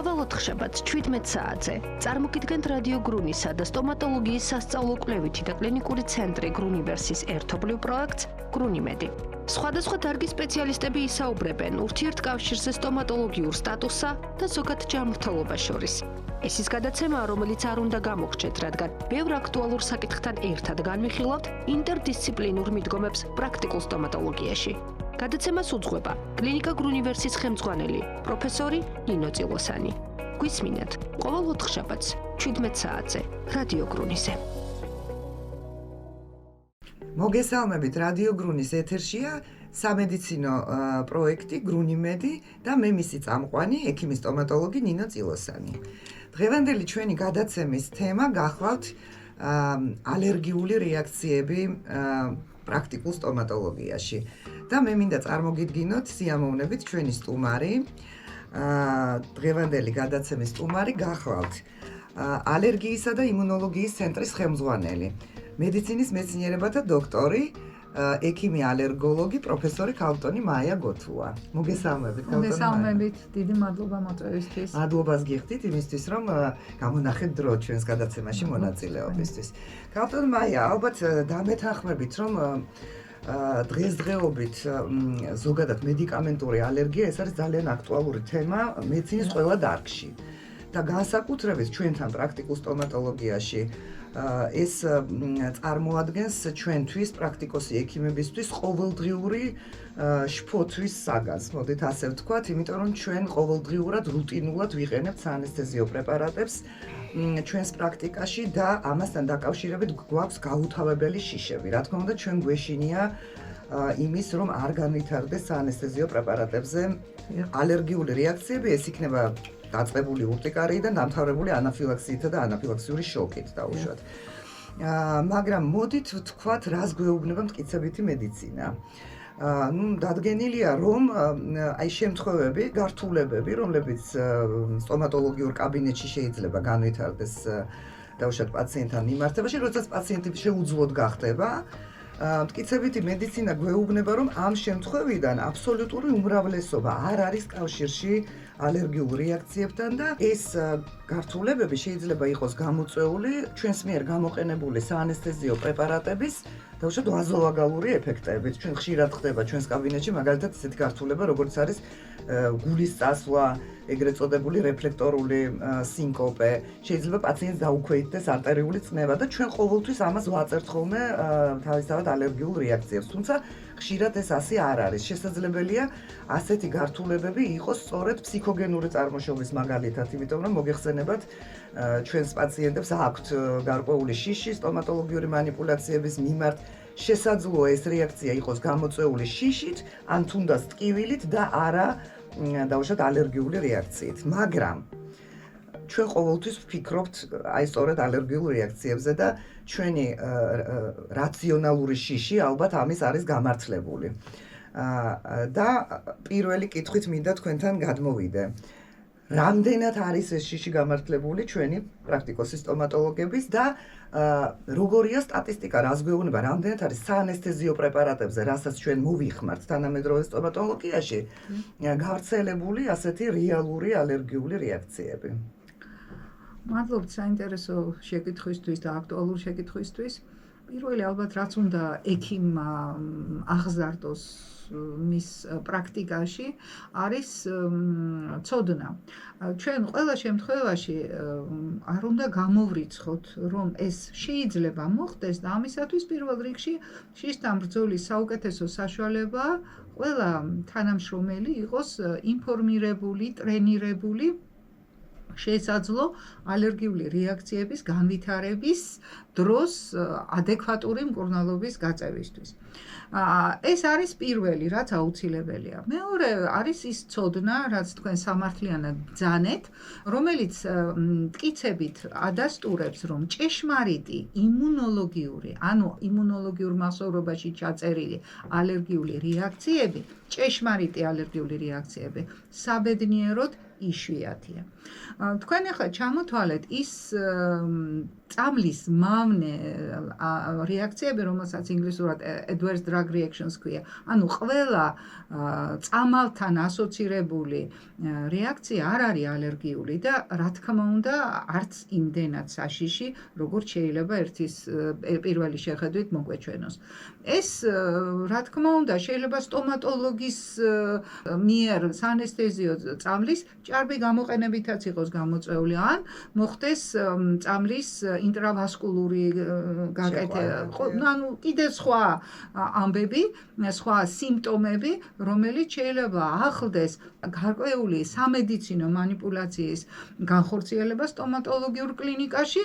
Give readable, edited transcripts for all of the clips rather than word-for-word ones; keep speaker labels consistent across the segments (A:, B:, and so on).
A: ყოველ ოთხშაბათს 17 საათზე წარმოგიდგენთ რადიო გრუნისა და სტომატოლოგიის სასწავლო კვლევითი და კლინიკური ცენტრი გრუნივერსის ერთობლივ პროექტს გრუნიმედი. სხვადასხვა დარგის სპეციალისტები ისაუბრებენ ურთიერთკავშირზე სტომატოლოგიურ სტატუსსა და ზოგად ჯანმრთელობას შორის. ეს ის გადაცემაა, რომელიც არ უნდა გამოგრჩეთ, რადგან ბევრ აქტუალურ საკითხთან ერთად განვიხილავთ ინტერდისციპლინურ მიდგომებს პრაქტიკულ სტომატოლოგიაში. გადაცემას უძღვება კლინიკა გრუნივერსის ხელმძღვანელი პროფესორი ნინო წილოსანი. გვისმინეთ ყოველ ოთხშაბათს 17 საათზე რადიო გრუნისზე.
B: მოგესალმებით, რადიო გრუნის ეთერშია სამედიცინო პროექტი გრუნიმედი და მე მისი წამყვანი, ექიმი სტომატოლოგი ნინო წილოსანი. დღევანდელი ჩვენი გადაცემის თემა გახლავთ ალერგიული რეაქციები პრაქტიკულ სტომატოლოგიაში. და მე მინდა წარმოგიდგინოთ სიამოვნებით ჩვენი სტუმარი. დღევანდელი გადაცემის სტუმარი გახლავთ ალერგიისა და იმუნოლოგიის ცენტრის ხელმძღვანელი, მედიცინის მეცნიერებათა დოქტორი, ექიმი ალერგოლოგი, პროფესორი ქალბატონი მაია გოთუა. მოგესალმებით, ქალბატონი.
C: მოგესალმებით, დიდი მადლობა მოწვევისთვის.
B: მადლობას გიხდით იმისთვის, რომ გამონახეთ დრო ჩვენს გადაცემაში მონაწილეობისთვის. ქალბატონი მაია, ალბათ დამეთანხმებით, რომ დღესდღეობით ზოგადად მედიკამენტური ალერგია ეს არის ძალიან აქტუალური თემა მედიცინის ყველა დარგში. და განსაკუთრებით ჩვენთან პრაქტიკულ სტომატოლოგიაში ეს წარმოადგენს ჩვენთვის პრაქტიკოსი ექიმებისთვის ყოველდღიური შფოთვის საგანს, მოდით ასე ვთქვათ, იმიტომ რომ ჩვენ ყოველდღიურად რუტინულად ვიყენებთ საანესთეზიო პრეპარატებს ჩვენს პრაქტიკაში და ამასთან დაკავშირებით გვაქვს გაუთავებელი შიშები. რა თქმა უნდა, ჩვენ გვეშინია იმის, რომ არ განვითარდეს საანესთეზიო პრეპარატებზე ალერგიული რეაქციები, ეს იქნება დაწყებული ურტიკარიიდან დამთავრებული ანაფილაქსიით და ანაფილაქსიური შოკით დაუშვათ. მაგრამ მოდით ვთქვათ, რას გვეუბნება მტკიცებითი მედიცინა. დადგენილია, რომ აი შემთხვევები, გართულებები, რომლებიც სტომატოლოგიურ კაბინეტში შეიძლება განვითარდეს დაუშვათ პაციენტთან მიმართებაში, როდესაც პაციენტი შეუძლოდ გახდება, მტკიცებითი მედიცინა გვეუბნება, რომ ამ შემთხვევიდან აბსოლუტური უმრავლესობა არ არის კავშირში ალერგიულ რეაქციებთან და ეს გართულებები შეიძლება იყოს გამოწვეული ჩვენს მიერ გამოყენებული საანესთეზიო პრეპარატების დაუშვათ ვაზოვაგალური ეფექტებით. ჩვენ ხშირად ხდება ჩვენს კაბინეტში მაგალითად ესეთი გართულება, როგორც არის გულის წასვლა, ეგრეთ წოდებული რეფლექტორული სინკოპე, შეიძლება პაციენტს დაუქვეითდეს არტერიული წნევა და ჩვენ ყოველთვის ამას ვაწერთ ხოლმე თავისთავად ალერგიულ რეაქციებს. თუმცა ხშირად ეს ასე არ არის. შესაძლებელია ასეთი გართულებები იყოს სწორედ ფსიქოგენური წარმოშობის მაგალითად, იმიტომ რომ მოგეხსენებათ ჩვენს პაციენტებს აქვთ გარკვეული შიში სტომატოლოგიური მანიპულაციების მიმართ. შესაძლოა ეს რეაქცია იყოს გამოწვეული შიშით, ან თუნდაც ტკივილით და არა დაუშვათ ალერგიული რეაქციით. მაგრამ ჩვენ ყოველთვის ვფიქრობთ აი სწორედ ალერგიულ რეაქციებზე და ჩვენი რაციონალური შიში ალბათ ამის არის გამართლებული. და პირველი კითხვით მინდა თქვენთან გადმოვიდე. რამდენად არის ეს შიში გამართლებული ჩვენი პრაქტიკოსი სტომატოლოგების და როგორია სტატისტიკა, რას გვეუბნება, რამდენად არის საანესთეზიო პრეპარატებზე, რასაც ჩვენ მოვიხმართ თანამედროვე სტომატოლოგიაში, გავრცელებული ასეთი რეალური ალერგიული რეაქციები.
C: მადლობთ საინტერესო შეკითხვისთვის და აქტუალურ შეკითხვისთვის. პირველი ალბათ რაც უნდა ექიმმა აღზარდოს მის პრაქტიკაში არის ცოდნა. ჩვენ ყველა შემთხვევაში არ უნდა გამოვრიცხოთ, რომ ეს შეიძლება მოხდეს და ამისათვის პირველ რიგში შიშთან ბრძოლის საუკეთესო საშუალება ყველა თანამშრომელი იყოს ინფორმირებული, ტრენირებული შესაძლო ალერგიული რეაქციების განვითარების დროს ადეკვატური მკურნალობის გაწევისთვის. ეს არის პირველი, რაც აუცილებელია. მეორე არის ის ცოდნა, რაც თქვენ სამართლიანად ბრძანეთ, რომელიც მტკიცებით ადასტურებს, რომ ჭეშმარიტი იმუნოლოგიური, ანუ იმუნოლოგიურ მასწავლებლობაში ჩაწერილი ალერგიული რეაქციები, ჭეშმარიტი ალერგიული რეაქციები საბედნიეროდ იშვიათია. თქვენ ახლა ჩამოთვალეთ ის წამლის მავნე რეაქციები, რომელსაც ინგლისურად adverse drug reactions ქვია. ანუ ყველა წამალთან ასოცირებული რეაქცია არ არის ალერგიული და რა თქმა უნდა არც იმდენად საშიში, როგორც შეიძლება ერთის პირველი შეხედვით მოგვეჩვენოს. ეს რა თქმა უნდა შეიძლება სტომატოლოგის მიერ სანესთეზიო წამლის ჭარბი გამოყენებითაც იყოს გამოწვეული, ან მოხდეს წამლის ინტრავასკულური გაკეთება, ანუ კიდე სხვა ამბები, სხვა სიმპტომები, რომელიც შეიძლება ახლდეს გარკვეული სამედიცინო მანიპულაციის განხორციელება სტომატოლოგიურ კლინიკაში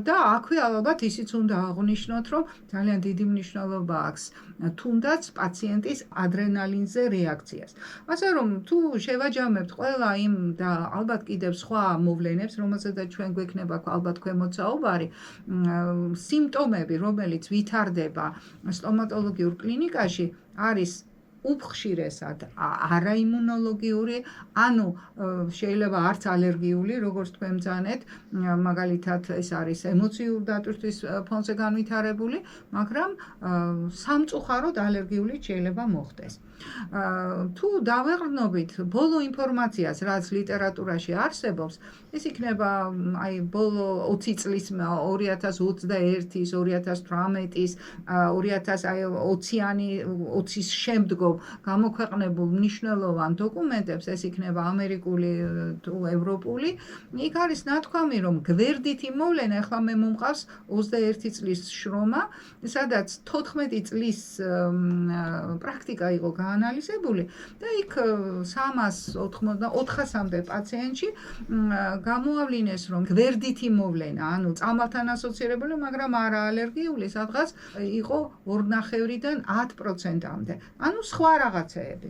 C: და აქვე ალბათ ისიც უნდა აღვნიშნოთ, რომ ძალიან დიდი მნიშვნელობა აქვს თუნდაც პაციენტის ადრენალინზე რეაქციას. ასე რომ თუ შევაჯამებთ ყველა იმ და ალბათ კიდევ სხვა მოვლენებს, რომელზედაც ჩვენ გვექნება ალბათ ქვემოთ საუბარი, სიმპტომები, რომელიც ვითარდება სტომატოლოგიურ კლინიკაში, არის უხშირესად არაიმუნოლოგიური, ანუ შეიძლება არც ალერგიული, როგორც თქვენ ბრძანეთ, მაგალითად ეს არის ემოციურ დატვირთვის ფონზე განვითარებული, მაგრამ სამწუხაროდ ალერგიული შეიძლება მოხდეს. თუ დავეყრდნობით ბოლო ინფორმაციას, რაც ლიტერატურაში არსებობს, ეს იქნება აი ბოლო 20 წლის 2021-ის, 2018-ის, 2020-ის შემდგომ გამოქვეყნებულ მნიშვნელოვან დოკუმენტებს, ეს იქნება ამერიკული თუ ევროპული, იქ არის ნათქვამი, რომ გვერდითი მოვლენა, ახლა მე მომყავს 21 წლის შრომა, სადაც 14 წლის პრაქტიკა იყო გაანალიზებული და იქ 400-მდე პაციენტში გამოავლინეს, რომ გვერდითი მოვლენა, ანუ წამალთან ასოცირებული, მაგრამ არა ალერგიული, სადღაც იყო 2.5-დან 10%-მდე. ანუ სხვა რაღაცეები.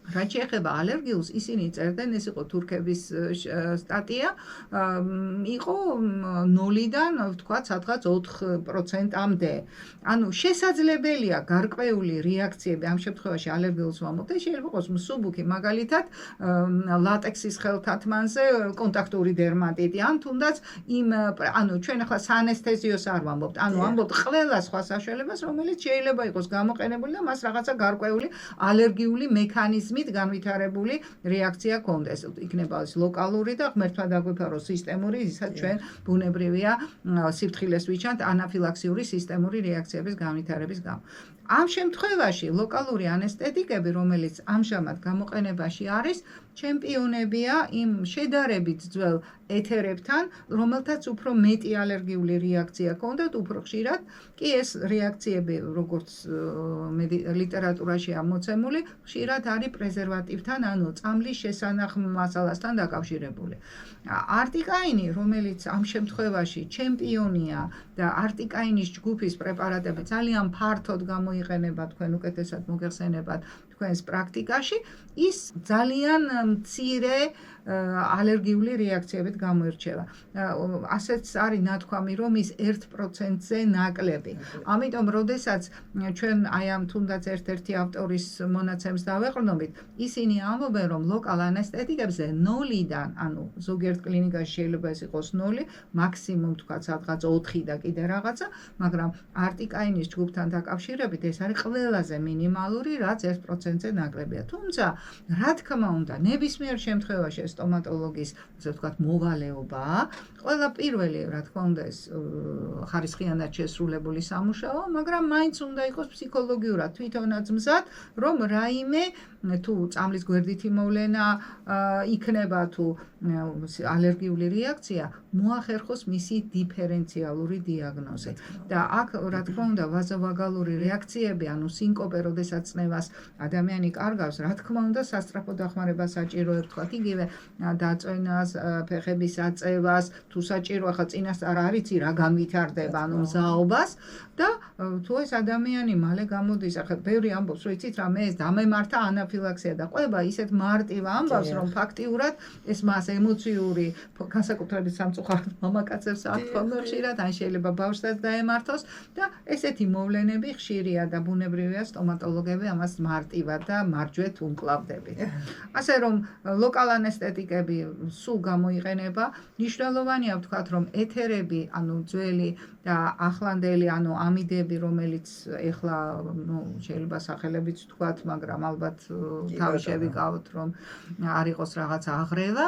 C: რაც შეეხება ალერგიულს, ისინი წერდნენ, ეს იყო თურქების სტატია, იყო 0-დან, ვთქვათ, სადღაც 4%-მდე. ანუ შესაძლებელია გარკვეული რეაქციები ამ შემთხვევაში ალერგიულს ვამბობთ, შეიძლება იყოს მსუბუქი, მაგალითად, ლატექსის ხელთათმანზე კონტაქტური დერმატიტი, ან თუნდაც ანუ ჩვენ ახლა სანესთეზიოს არ ვამბობთ, ანუ ვამბობთ ყველა სხვა საშუალებას, რომელიც შეიძლება იყოს გამოყენებული და მას რაღაცა გარკვეული ალერგიული მექანიზმი განვითარებული რეაქცია კონდეს. იქნება ეს ლოკალური და ღმერთმა დაგვიფარო სისტემური, ისაც ჩვენ ბუნებრივია სიფრთხილეს ვიჩანთ ანაფილაქსიური სისტემური რეაქციების განვითარების გამო. ამ შემთხვევაში ლოკალური ანესთეტიკები, რომელიც ამჟამად გამოყენებაში არის, ჩემპიონებია იმ შედარებით ძველ ეთერებთან, რომელთაც უფრო მეტი ალერგიული რეაქცია ჰქონდათ, უფრო ხშირად კი ეს რეაქციები, როგორც ლიტერატურაშია მოცემული, ხშირად არის პრეზერვატივთან, ანუ წამლის შესანახ მასალასთან დაკავშირებული. არტიკაინი, რომელიც ამ შემთხვევაში ჩემპიონია და არტიკაინის ჯგუფის პრეპარატები ძალიან ფართოდ გამოიყენება, თქვენ უკეთესად მოგეხსენებათ თქვენს პრაქტიკაში, ის ძალიან მცირე ალერგიული რეაქციებით გამოირჩევა. ასეც არის ნათქვამი, რომ ის 1%-ზე ნაკლები. ამიტომ, როდესაც ჩვენ აი ამ თუნდაც ერთ-ერთი ავტორის მონაცემს დავეყრდნობით, ისინი ამბობენ, რომ ლოკალ ანესთეტიკებზე 0-დან, ანუ ზოგიერთ კლინიკაში შეიძლება ეს იყოს 0, მაქსიმუმ თქვა სადღაც 4 და კიდე რაღაცა, მაგრამ არტიკაინის ჯგუფთან დაკავშირებით ეს არის ყველაზე მინიმალური, რაც 1%-ზე ნაკლებია. თუმცა, რა თქმა უნდა, ნებისმიერ შემთხვევაში სტომატოლოგის, ასე ვთქვათ, მოვალეობაა. ყველა პირველი, რა თქმა უნდა, ეს ხარისხიანად შესრულებული სამუშაო, მაგრამ მაინც უნდა იყოს ფსიქოლოგიურად თვითონაც მზად, რომ რაიმე თუ წამლის გვერდითი მოვლენა იქნება თუ ალერგიული რეაქცია, მოახერხოს მისი დიფერენციალური დიაგნოზი. და აქ, რა თქმა უნდა, ვაზოვაგალური რეაქციები, ანუ სინკოპე, როდესაც წნევას ადამიანი კარგავს, რა თქმა უნდა, სასწრაფო დახმარება საჭიროა, ვთქვათ, იგივე დაწვენას, ფეხების აწევას, თუ საჭირო, ახლა წინასწარ არ იცი რა განვითარდება, ანუ მზაობას და თუ ეს ადამიანი მალე გამოდის, ახლა ბევრი ამბობს, რომ იცით რა, მე ეს დამემართა ანაფილაქსია და ყვება ისეთ მარტივ ამბავს, რომ ფაქტიურად ეს მას ემოციური განსაკუთრებით სამწუხაროდ მამაკაცებს აქვთ ხოლმე ხშირად, ან შეიძლება ბავშვსაც დაემართოს და ესეთი მოვლენები ხშირია და ბუნებრივია სტომატოლოგები ამას მარტივ აქტივად და მარჯვეთ უმკლავდებით. ასე რომ ლოკალ ანესთეტიკები სულ გამოიყენება, მნიშვნელოვანია ვთქვათ, რომ ეთერები, ანუ ძველი და ახლანდელი, ანუ ამიდები, რომელიც ეხლა შეიძლება სახელებიც ვთქვათ, მაგრამ ალბათ თავი შევიკავოთ, რომ არ იყოს რაღაც აღრევა,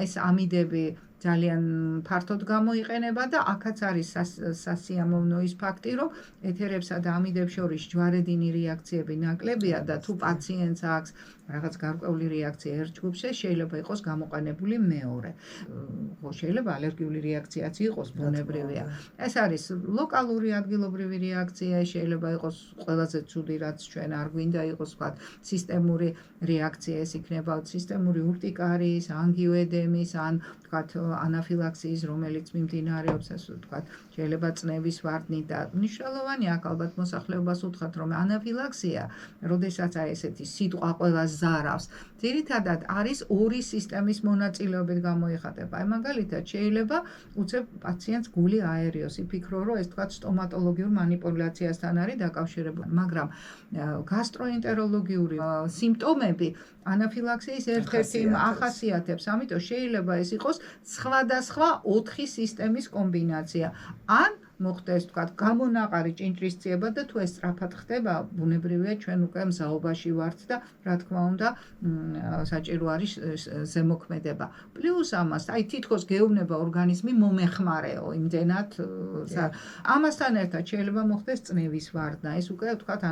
C: ეს ამიდები ძალიან ფართოდ გამოიყენება და აქაც არის სასიამოვნო ის ფაქტი, რომ ეთერებსა და ამიდებს შორის ჯვარედინი რეაქციები ნაკლებია და თუ პაციენტს აქვს რაღაც გარკვეული რეაქცია ერთ ჯგუფში, შეიძლება იყოს გამოყენებული მეორე. შეიძლება ალერგიული რეაქციაც იყოს, ბუნებრივია. ეს არის ლოკალური ადგილობრივი რეაქცია, შეიძლება იყოს ყველაზე ცუდი, რაც ჩვენ არ გვინდა იყოს, ვთქვათ, სისტემური რეაქცია, ეს იქნება სისტემური ურტიკარიის, ანგიოედემის, ან ვთქვათ, ანაფილაქსიის, რომელიც მიმდინარეობს, ასე ვთქვათ, შეიძლება წნევის ვარდნი და მნიშვნელოვანია აქ ალბათ მოსახლეობას უთხრათ, რომ ანაფილაქსია, როდესაც ესეთი სიტყვა ყველა ზარავს, ძირითადად არის ორი სისტემის მონაწილეობით გამოიხატება. მაგალითად, შეიძლება უცებ პაციენტს გული აერიოს, იფიქრო, რომ ეს თქვათ სტომატოლოგიურ манипуляციასთან არის დაკავშირებული, მაგრამ გასტროენტეროლოგიური სიმპტომები ანაფილაქსიის ერთ-ერთი ახასიათებს, ამიტომ შეიძლება ეს იყოს სხვადასხვა 4 სისტემის კომბინაცია. ან მოხდეს, ვთქვათ, გამონაყარი ჭინჭრისციება და თუ ეს სწრაფად ხდება, ბუნებრივია ჩვენ უკვე მზაობაში ვართ და რა თქმა უნდა, საჭირო არის ზემოქმედება. პლუს ამას, თითქოს გეუბნება ორგანიზმი მომეხმარეო იმდენად. ამასთან ერთად შეიძლება მოხდეს წნევის ვარდნა. ეს უკვე ვთქვათ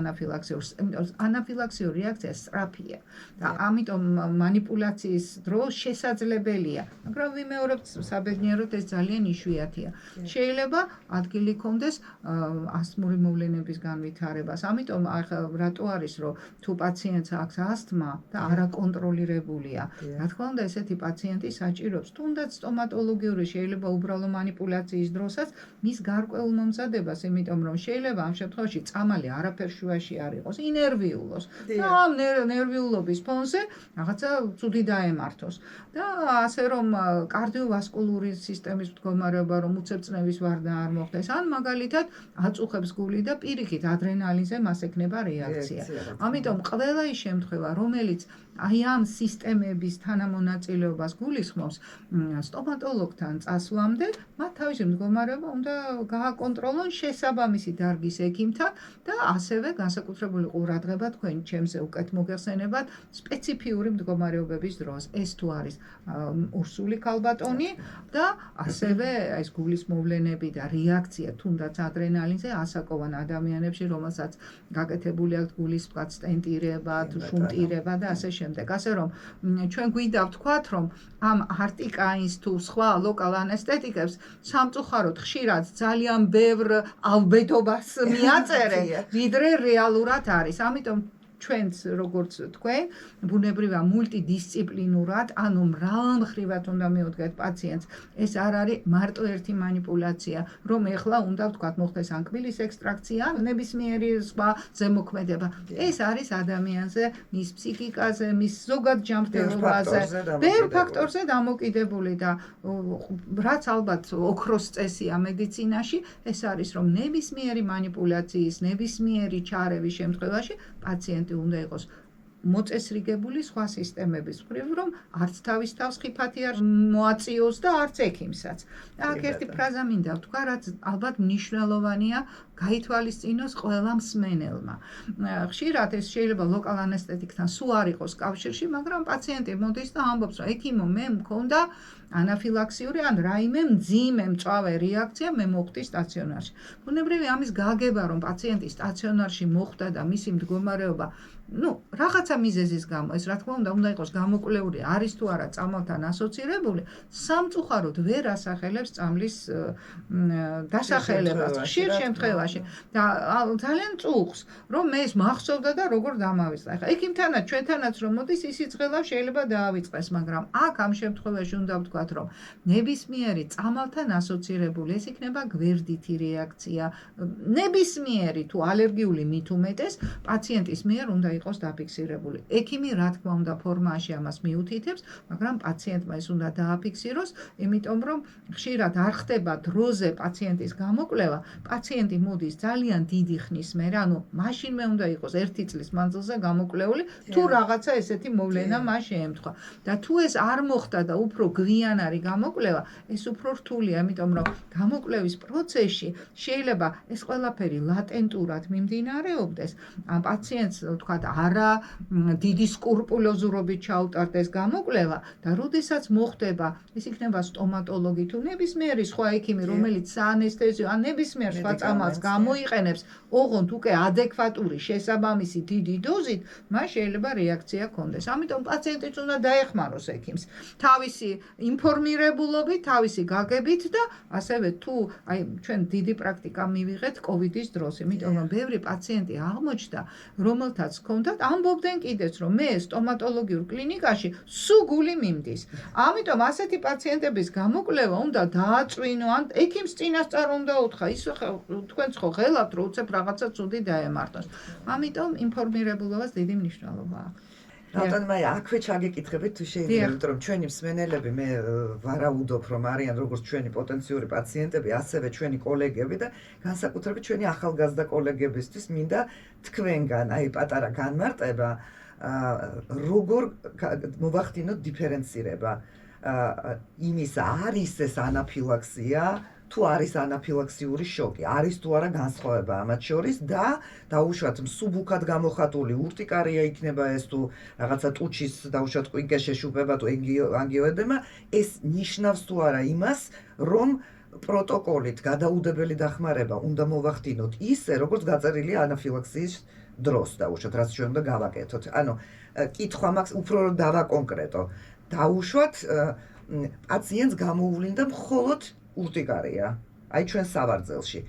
C: ანაფილაქსიური რეაქცია სწრაფია და ამიტომ манипуляციის დროს შესაძლებელია, მაგრამ ვიმეორებთ საბედნიეროდ ეს ძალიან იშვიათია. შეიძლება ადგილი კონდეს ასთმური მოვლენების განვითარებას. ამიტომ რატო არის, რომ თუ პაციენტს აქვს ასთმა და არაკონტროლირებულია, რა თქმა უნდა, ესეთი პაციენტი საჭიროებს თუნდაც სტომატოლოგიური, შეიძლება უბრალო манипуляციის დროსაც მის გარკვეულ მომზადებას, იმიტომ რომ შეიძლება ამ შემთხვევაში წამალი არაფერ შუაში არ იყოს, ინერვიულოს და ამ ნერვიულობის ფონზე რაღაცა ცუდი დაემართოს. და ასე რომ კარდიოვასკულური სისტემის მდგომარეობა, რომ უცებ წნევის ვარდნა არ მოხდეს, ან მაგალითად აწუხებს გული და პირიქით ადრენალინზე მას ექნება რეაქცია. ამიტომ ყველა ის შემთხვევა, რომელიც აი ამ სისტემების თანამონაწილეობას გულისხმობს, სტომატოლოგთან წასვლამდე, მათ თავისი მდგომარეობა უნდა გააკონტროლონ შესაბამისი დარგის ექიმთან და ასევე განსაკუთრებული ყურადღება თქვენ ჩემზე უკეთ მოგეხსენებათ სპეციფიური მდგომარეობების დროს. ეს თუ არის ურსული ქალბატონი და ასევე ეს გულის მოვლენები და რეაქცია თუნდაც ადრენალინზე ასაკოვან ადამიანებში, რომელსაც გაკეთებული აქვს გულის სტენტირება, შუნტირება და ასე შემდეგ. ასე რომ ჩვენ გვინდა ვთქვათ, რომ ამ არტიკაინს თუ სხვა ლოკალ ანესთეტიკებს სამწუხაროდ ხშირად ძალიან ბევრ ალბედობას მიაწერენ, ვიდრე რეალურად არის. ამიტომ ჩვენც როგორც თქვენ, ბუნებრივია მულტიდისციპლინურად, ანუ მრავალმხრივად უნდა მივდგეთ პაციენტს. ეს არ არის მარტო ერთი манипуляცია, რომ ეხლა უნდა ვთქვათ მოხდეს ან კბილის ექსტრაქცია, ან ნებისმიერი სხვა ზემოქმედება. ეს არის ადამიანზე, მის ფსიქიკაზე, მის ზოგად ჯანმრთელობაზე, ბევრ ფაქტორზე დამოკიდებული და რაც ალბათ ოქროს წესია მედიცინაში, ეს არის რომ ნებისმიერი манипуляციის, ნებისმიერი ჩარევის შემთხვევაში პაციენტი უნდა იყოს მოწესრიგებული სხვა სისტემების მხრივ, რომ არც თავის თავს ხიფათი არ მოაწიოს და არც ექიმსაც. და აქ ერთი ფრაზა მინდა ვთქვა, რაც ალბათ მნიშვნელოვანია გაითვალისწინოს ყველა მსმენელმა. ხშირად ეს შეიძლება ლოკალ ანესთეტიკთან სულ არ იყოს კავშირში, მაგრამ პაციენტი მოდის და ამბობს, რომ ექიმო, მე მქონდა ანაფილაქსიური ან რაიმე მძიმე მწვავე რეაქცია, მე მოვხდი სტაციონარში. ბუნებრივია ამის გაგება, რომ პაციენტი სტაციონარში მოხვდა და მისი მდგომარეობა რაღაცა მიზეზის გამო, ეს რა თქმა უნდა იყოს გამოკვლეული, არის თუ არა წამალთან ასოცირებული, სამწუხაროდ ვერ ასახელებს წამლის დასახელებას ხშირ შემთხვევაში და ძალიან წუხს, რომ მე ეს მახსოვდა და როგორ დამავიწყდა. ახლა ექიმთანაც ჩვენთანაც რომ მოდის, ის იწყება შეიძლება დაავიწყდეს, მაგრამ აქ ამ შემთხვევაში უნდა ვთქვა, ვთქვათ, რომ ნებისმიერი წამალთან ასოცირებული, ეს იქნება გვერდითი რეაქცია, ნებისმიერი თუ ალერგიული მით უმეტეს პაციენტის მიერ უნდა იყოს დაფიქსირებული. ექიმი რა თქმა უნდა ფორმაში ამას მიუთითებს, მაგრამ პაციენტმა ეს უნდა დააფიქსიროს, იმიტომ რომ ხშირად არ ხდება დროზე პაციენტის გამოკვლევა, პაციენტი მოდის ძალიან დიდი ხნის მერე, ანუ მაშინმე უნდა იყოს 1 წლის მანძილზე გამოკვლეული, თუ რაღაცა ესეთი მოვლენა მას შეემთხვა. და თუ ეს არ მოხდა და უფრო გვიან არის გამოკვლევა, ეს უფრო რთულია, იმიტომ რომ გამოკვლევის პროცესში შეიძლება ეს ყველაფერი ლატენტურად მიმდინარეობდეს, პაციენტს ვთქვათ, არა დიდი სკრუპულოზურობით ჩაუტარდეს გამოკვლევა და როდესაც მოხდება, ეს იქნება სტომატოლოგი თუ ნებისმიერი სხვა ექიმი, რომელიც საანესთეზიო ან ნებისმიერ სხვა წამალს გამოიყენებს, ოღონდ უკვე ადეკვატური შესაბამისი დიდი დოზით, მას შეიძლება რეაქცია ჰქონდეს. ამიტომ პაციენტიც უნდა დაეხმაროს ექიმს თავისი ინფორმირებულობით, თავისი გაგებით და ასევე თუ ჩვენ დიდი პრაქტიკა მივიღეთ კოვიდის დროს, იმიტომ რომ ბევრი პაციენტი აღმოჩნდა, რომელთაც ჰქონდათ, ამბობდნენ კიდეც, რომ მე სტომატოლოგიურ კლინიკაში სულ გული მიმდის. ამიტომ ასეთი პაციენტების გამოკვლევა უნდა დააწვინო, ან ექიმს წინასწარ უნდა უთხრა, ის თქვენც ხო ღელავთ, რომ უცებ რაღაცა ცუდი დაემართოს. ამიტომ ინფორმირებულობას დიდი მნიშვნელობა აქვს.
B: რატომ მე აქვე ჩაგეკითხებით თუ შეიძლება, იმიტომ რომ ჩვენი მსმენელები მე ვარაუდობ, რომ არიან როგორც ჩვენი პოტენციური პაციენტები, ასევე ჩვენი კოლეგები და განსაკუთრებით ჩვენი ახალგაზრდა კოლეგებისთვის მინდა თქვენგან აი პატარა განმარტება, როგორ მოვახდინოთ დიფერენცირება იმის არის ეს ანაფილაქსია, თუ არის ანაფილაქსიური შოკი, არის თუ არა განსხვავება ამათ შორის და დაუშვათ მსუბუქად გამოხატული ურტიკარია იქნება ეს თუ რაღაცა ტუჩის დაუშვათ ყვინკე შეშუპება თუ ანგიოედემა, ეს ნიშნავს თუ არა იმას, რომ პროტოკოლით გადაუდებელი დახმარება უნდა მოვახდინოთ ისე, როგორც გაწერილია ანაფილაქსიის დროს დაუშვათ, რაც ჩვენ უნდა გავაკეთოთ. ანუ კითხვა მაქვს უფრო რომ დავაკონკრეტო. დაუშვათ პაციენტს გამოუვლინდა მხოლოდ ურტიკარია, აი ჩვენ სავარძელში.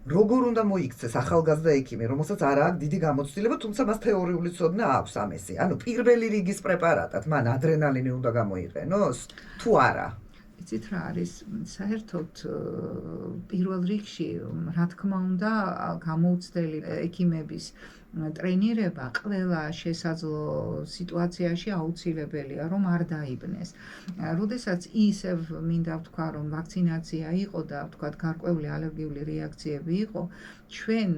B: როგორ უნდა მოიქცეს ახალგაზრდა ექიმი, რომელსაც არ აქვს დიდი გამოცდილება, თუმცა მას თეორიული ცოდნა აქვს ამისი. ანუ პირველი რიგის პრეპარატად მან ადრენალინი უნდა გამოიყენოს, თუ არა?
C: იცით რა არის, საერთოდ პირველ რიგში, რა თქმა უნდა, გამოუცდელი ექიმების ტრენირება ყველა შესაძლო სიტუაციაში აუცილებელია, რომ არ დაიბნეს. როდესაც ისევ მინდა ვთქვა, რომ ვაქცინაცია იყო და ვთქვათ, გარკვეული ალერგიული რეაქციები იყო, ჩვენ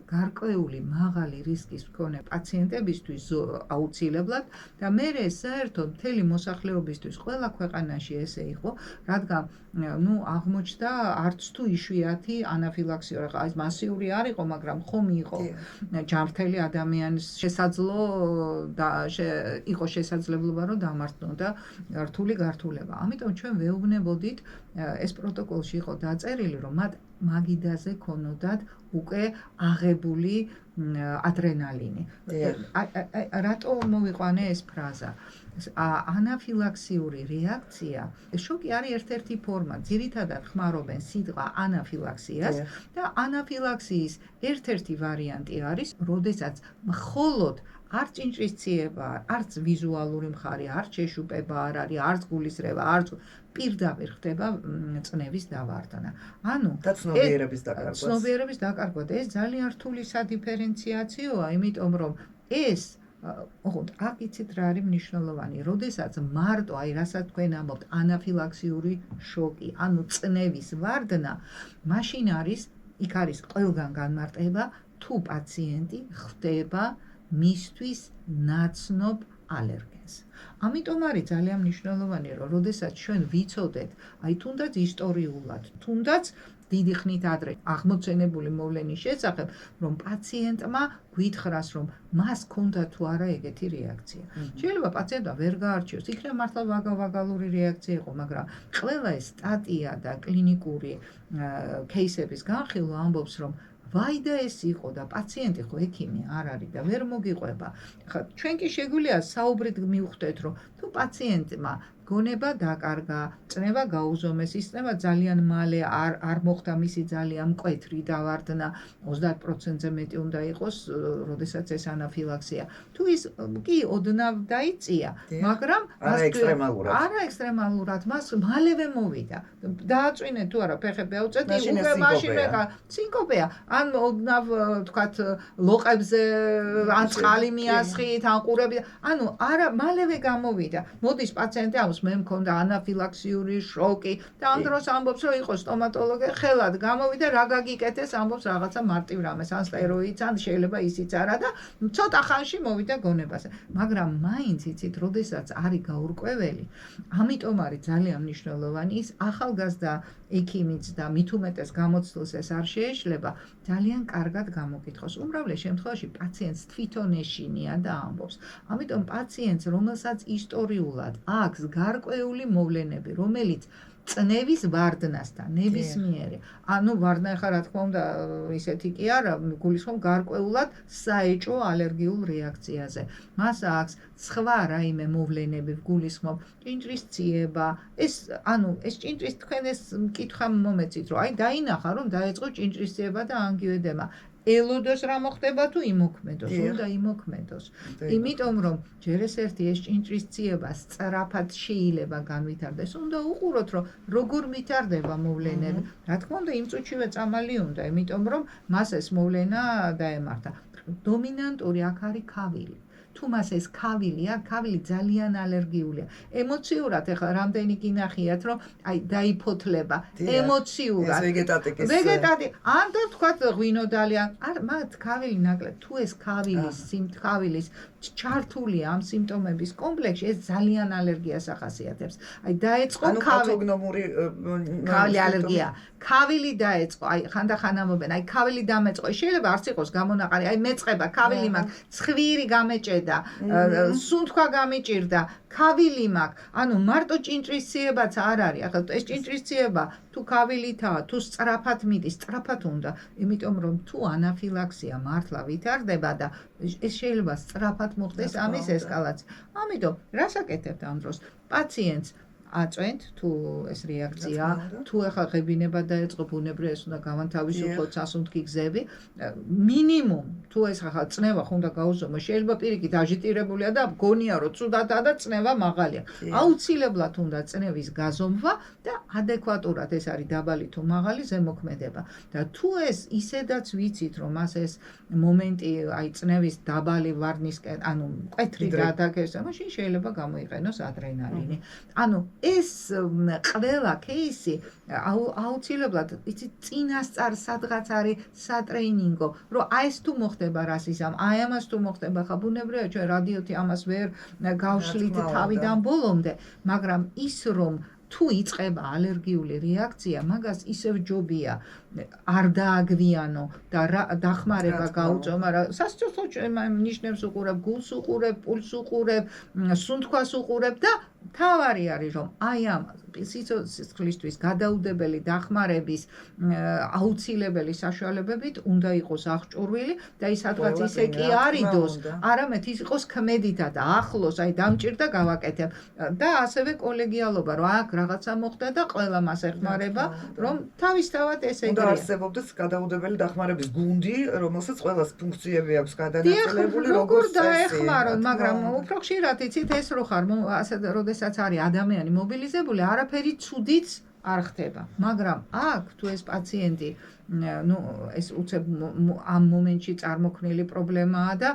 C: გარკვეული მაღალი რისკის მქონე პაციენტებისთვის აუცილებლად და მერე საერთოდ მთელი მოსახლეობისთვის ყველა ქვეყანაში ესე იყო, რადგან აღმოჩნდა არც თუ იშვიათი ანაფილაქსია, რა ეს მასიური არ იყო, მაგრამ ხომ იყო ჯანმრთელი ადამიანის შესაძლო და იყო შესაძლებლობა, რომ დამართნოდა რთული გართულება. ამიტომ ჩვენ ვეუბნებოდით, ეს პროტოკოლში იყო დაწერილი, რომ მათ მაგიდაზე ქონოდათ უკვე აღებული ადრენალინი. რატო მოვიყვანე ეს ფრაზა? ანაფილაქსიური რეაქცია, შოკი არის ერთ-ერთი ფორმა. ძირითადად ხმარობენ სიტყვა ანაფილაქსიას და ანაფილაქსიის ერთ-ერთი ვარიანტი არის, როდესაც მხოლოდ არც ჭინჭისციება, არც ვიზუალური მხარე, არც შეშუპება არ არის, არც გულისრევა, არც პირდაპირ ხდება წნევის დავარდნა. ანუ
B: და ცნობიერების დაკარგვა.
C: ცნობიერების დაკარგვა და ეს ძალიან რთული სადიფერენციაციოა, იმიტომ რომ ეს ოღონდ აქ იცით რა არის მნიშვნელოვანი, როდესაც მარტო აი რასაც თქვენ ამბობთ ანაფილაქსიური შოკი, ანუ წნევის ვარდნა, მაშინ არის იქ არის ყველგან განმარტება თუ პაციენტი ხდება მისთვის ნაცნობ ალერგენს. ამიტომ არის ძალიან მნიშვნელოვანი, რომ როდესაც ჩვენ ვიცოდეთ, აი თუნდაც ისტორიულად, თუნდაც დიდი ხნით ადრე აღმოცენებული მოვლენის შესახებ, რომ პაციენტმა გვითხრას, რომ მას ჰქონდა თუ არა ეგეთი რეაქცია. შეიძლება პაციენტმა ვერ გაარჩიოს, იქნება მართლა ვაგალური რეაქცია იყო, მაგრამ ყველა ეს სტატია და კლინიკური кейსების განხილვა ამბობს, რომ ვაი და ეს იყო და პაციენტი ხო ექიმი არ არის და ვერ მოგიყვება. ხა ჩვენ კი შეგვიძლია საუბრით მივხვდეთ, რომ თუ პაციენტმა გონება დაკარგა, წნევა გაუზომეს, ის წნევა ძალიან მალე არ მოხდა მისი ძალიან მკვეთრი დავარდნა, 30%-ზე მეტი უნდა იყოს, როდესაც ეს ანაფილაქსია. თუ ის კი ოდნავ დაიწია, მაგრამ
B: არა ექსტრემალურად.
C: არა ექსტრემალურად, მას მალევე მოვიდა. დააწვინე თუ არა ფეხები აუწედი, უკვე მაშინვე სინკოპეა. ან ოდნავ თქვათ ლოყებზე ან წყალი მიასხით, ან ყურები, ანუ არა მალევე გამოვიდა. მოდის პაციენტი ამბობს, მე მქონდა ანაფილაქსიური შოკი და ამ დროს ამბობს, რომ იყო სტომატოლოგი, ხელად გამოვიდა, რა გაგიკეთეს, ამბობს რაღაცა მარტივ რამეს, ან სტეროიდს, ან შეიძლება ისიც არა და ცოტა ხანში მოვიდა გონებაზე. მაგრამ მაინც იცით, როდესაც არის გაურკვეველი, ამიტომ არის ძალიან მნიშვნელოვანი ის ახალგაზრდა ექიმიც და მით უმეტეს გამოცდილს ეს არ შეეშლება, ძალიან კარგად გამოკითხოს. უმრავლეს შემთხვევაში პაციენტს თვითონ ეშინია და ამბობს. ამიტომ პაციენტს, რომელსაც ისტორიულად აქვს გარკვეული მოვლენები, რომელიც წნევის ვარდნასთან ნებისმიერი. ანუ ვარდნა ხა რა თქმა უნდა ისეთი კი არა, გულისხმობ გარკვეულად საეჭვო ალერგიულ რეაქციაზე. მას აქვს სხვა რაიმე მოვლენები, გულისხმობ ჭინჭრის ციება. ეს ჭინჭრის თქვენ ეს მკითხვა მომეწით, რომ აი დაინახა, რომ დაეწყო ჭინჭრის ციება და ანგიოდემა. ელოდოს რა მოხდება თუ იმოქმედოს, უნდა იმოქმედოს. იმიტომ რომ ჯერ ეს ერთი ეს ჭინჭრის ციება სწრაფად შეიძლება განვითარდეს, უნდა უყუროთ რომ როგორ ვითარდება მოვლენები. რა თქმა უნდა იმ წუთშივე წამალი უნდა, იმიტომ რომ მას ეს მოვლენა დაემართა. დომინანტური აქ არის ქავილი. თუ მას ეს ქავილია, ქავილი ძალიან ალერგიულია. ემოციურად ეხლა რამდენი გინახიათ, რომ აი დაიფოთლება ემოციურად. ან და თქვათ ღვინოდალია, მათ ქავილი ნაკლებ. თუ ეს ქავილის ჩართულია ამ სიმპტომების კომპლექსში, ეს ძალიან ალერგიას ახასიათებს. აი დაეწყო ქავილი ალერგია. ქავილი დაეწყო, აი ხანდახან ამობენ, აი ქავილი დამეწყო. შეიძლება არც იყოს გამონაყარი, აი მეწყება, ქავილი მაქვს, ცხვირი გამეჭედა, სუნთქვა გამიჭირდა, ქავილი მაქვს. ანუ მარტო ჭინჭრის ციებაც არ არის. ახლა ეს ჭინჭრის ციება თუ ქავილითაა, თუ სწრაფად მიდის, სწრაფად უნდა. იმიტომ რომ თუ ანაფილაქსია მართლა ვითარდება და ეს შეიძლება სწრაფად მოხდეს ამის ესკალაცია. ამიტომ რას აკეთებთ ამ დროს? პაციენტს აწვენთ თუ ეს რეაქცია, თუ ახლა ღებინება დაეწყო ბუნებრივად ეს უნდა გავანთავისუფლოთ სასუნთქი გზები, მინიმუმ თუ ეს ახლა წნევა ხო უნდა გაუზომო, შეიძლება პირიქით აჟიტირებულია და გონია რომ ცუდადაა და წნევა მაღალია. აუცილებლად უნდა წნევის გაზომვა და ადეკვატურად ეს არის დაბალი თუ მაღალი ზემოქმედება. და თუ ეს ისედაც ვიცით რომ მას ეს მომენტი აი წნევის დაბალი ვარდნისკენ, ანუ მკვეთრი გადაგესა, მაშინ შეიძლება გამოიყენოს ადრენალინი. ანუ ეს ყველა кейსი აუცილებლად იცით წინასწარ სადღაც არის სატრეინინგო, რომ აი ეს თუ მოხდება რასიზამ, აი ამას თუ მოხდება, ხა ბუნებრივად ჩვენ რადიოთი ამას ვერ გავშლით თავიდან ბოლომდე, მაგრამ ის რომ თუ იწყება ალერგიული რეაქცია, მაგას ისევ ჯობია არ დააგვიანო და დახმარება გაუწო, მაგრამ სასიცოცხლო ნიშნებს უყურებ, გულს უყურებ, პულს უყურებ, სუნთქვას უყურებ და თავარი არის რომ აი ამ სიცოცხლისთვის გადაუდებელი დახმარების აუცილებელი საშუალებებით უნდა იყოს აღჭურვილი და ის სადღაც ისე კი არიდოს, არამედ ის იყოს ქმედითად ახლოს, აი დამჭირდა გავაკეთებ და ასევე კოლეგიალობა, რომ აქ რაღაცა მოხდა და ყველა მას ეხმარება, რომ თავისთავად ესე
B: უნდა არსებობდეს გადაუდებელი დახმარების გუნდი, რომელსაც ყველას ფუნქციები აქვს გადანაწილებული,
C: როგორ დაეხმაროთ, მაგრამ უფრო ხშირად იცით ეს რო ხარ, ასე როდესაც არის ადამიანი მობილიზებული, არაფერი ცუდიც არ ხდება, მაგრამ აქ თუ ეს პაციენტი ეს უცებ ამ მომენტში წარმოქმნილი პრობლემაა და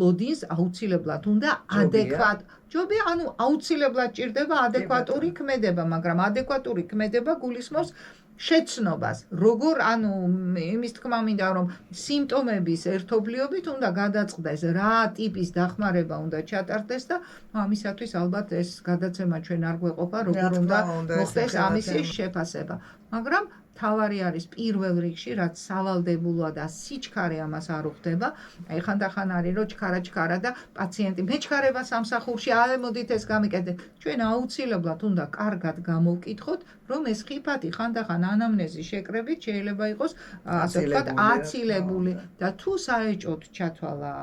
C: ლოდინს აუცილებლად უნდა ადეკვატ ჯობია, ანუ აუცილებლად ჭირდება ადეკვატური ქმედება, მაგრამ ადეკვატური ქმედება გულისხმობს შეცნობას, როგორ ანუ იმის თქმა მინდა რომ სიმპტომების ერთობლიობით უნდა გადაწყდეს რა ტიპის დახმარება უნდა ჩატარდეს და ამისათვის ალბათ ეს გადაცემა ჩვენ არ გვეყოფა როგორ უნდა მოხდეს ამისი შეფასება, მაგრამ თავარი არის პირველ რიგში, რაც სავალდებულოა და სიჩქარე ამას არ უხდება. აი ხანდახან არის რომ ჩქარა და პაციენტი მეჩქარება სამსახურში, მოდით ეს გამიკეთეთ. ჩვენ აუცილებლად უნდა კარგად გამოვკითხოთ, რომ ეს ხიფათი ხანდახან ანამნეზის შეკრებით შეიძლება იყოს, ასე ვთქვათ, აცილებული და თუ საეჭვოდ ჩათვალა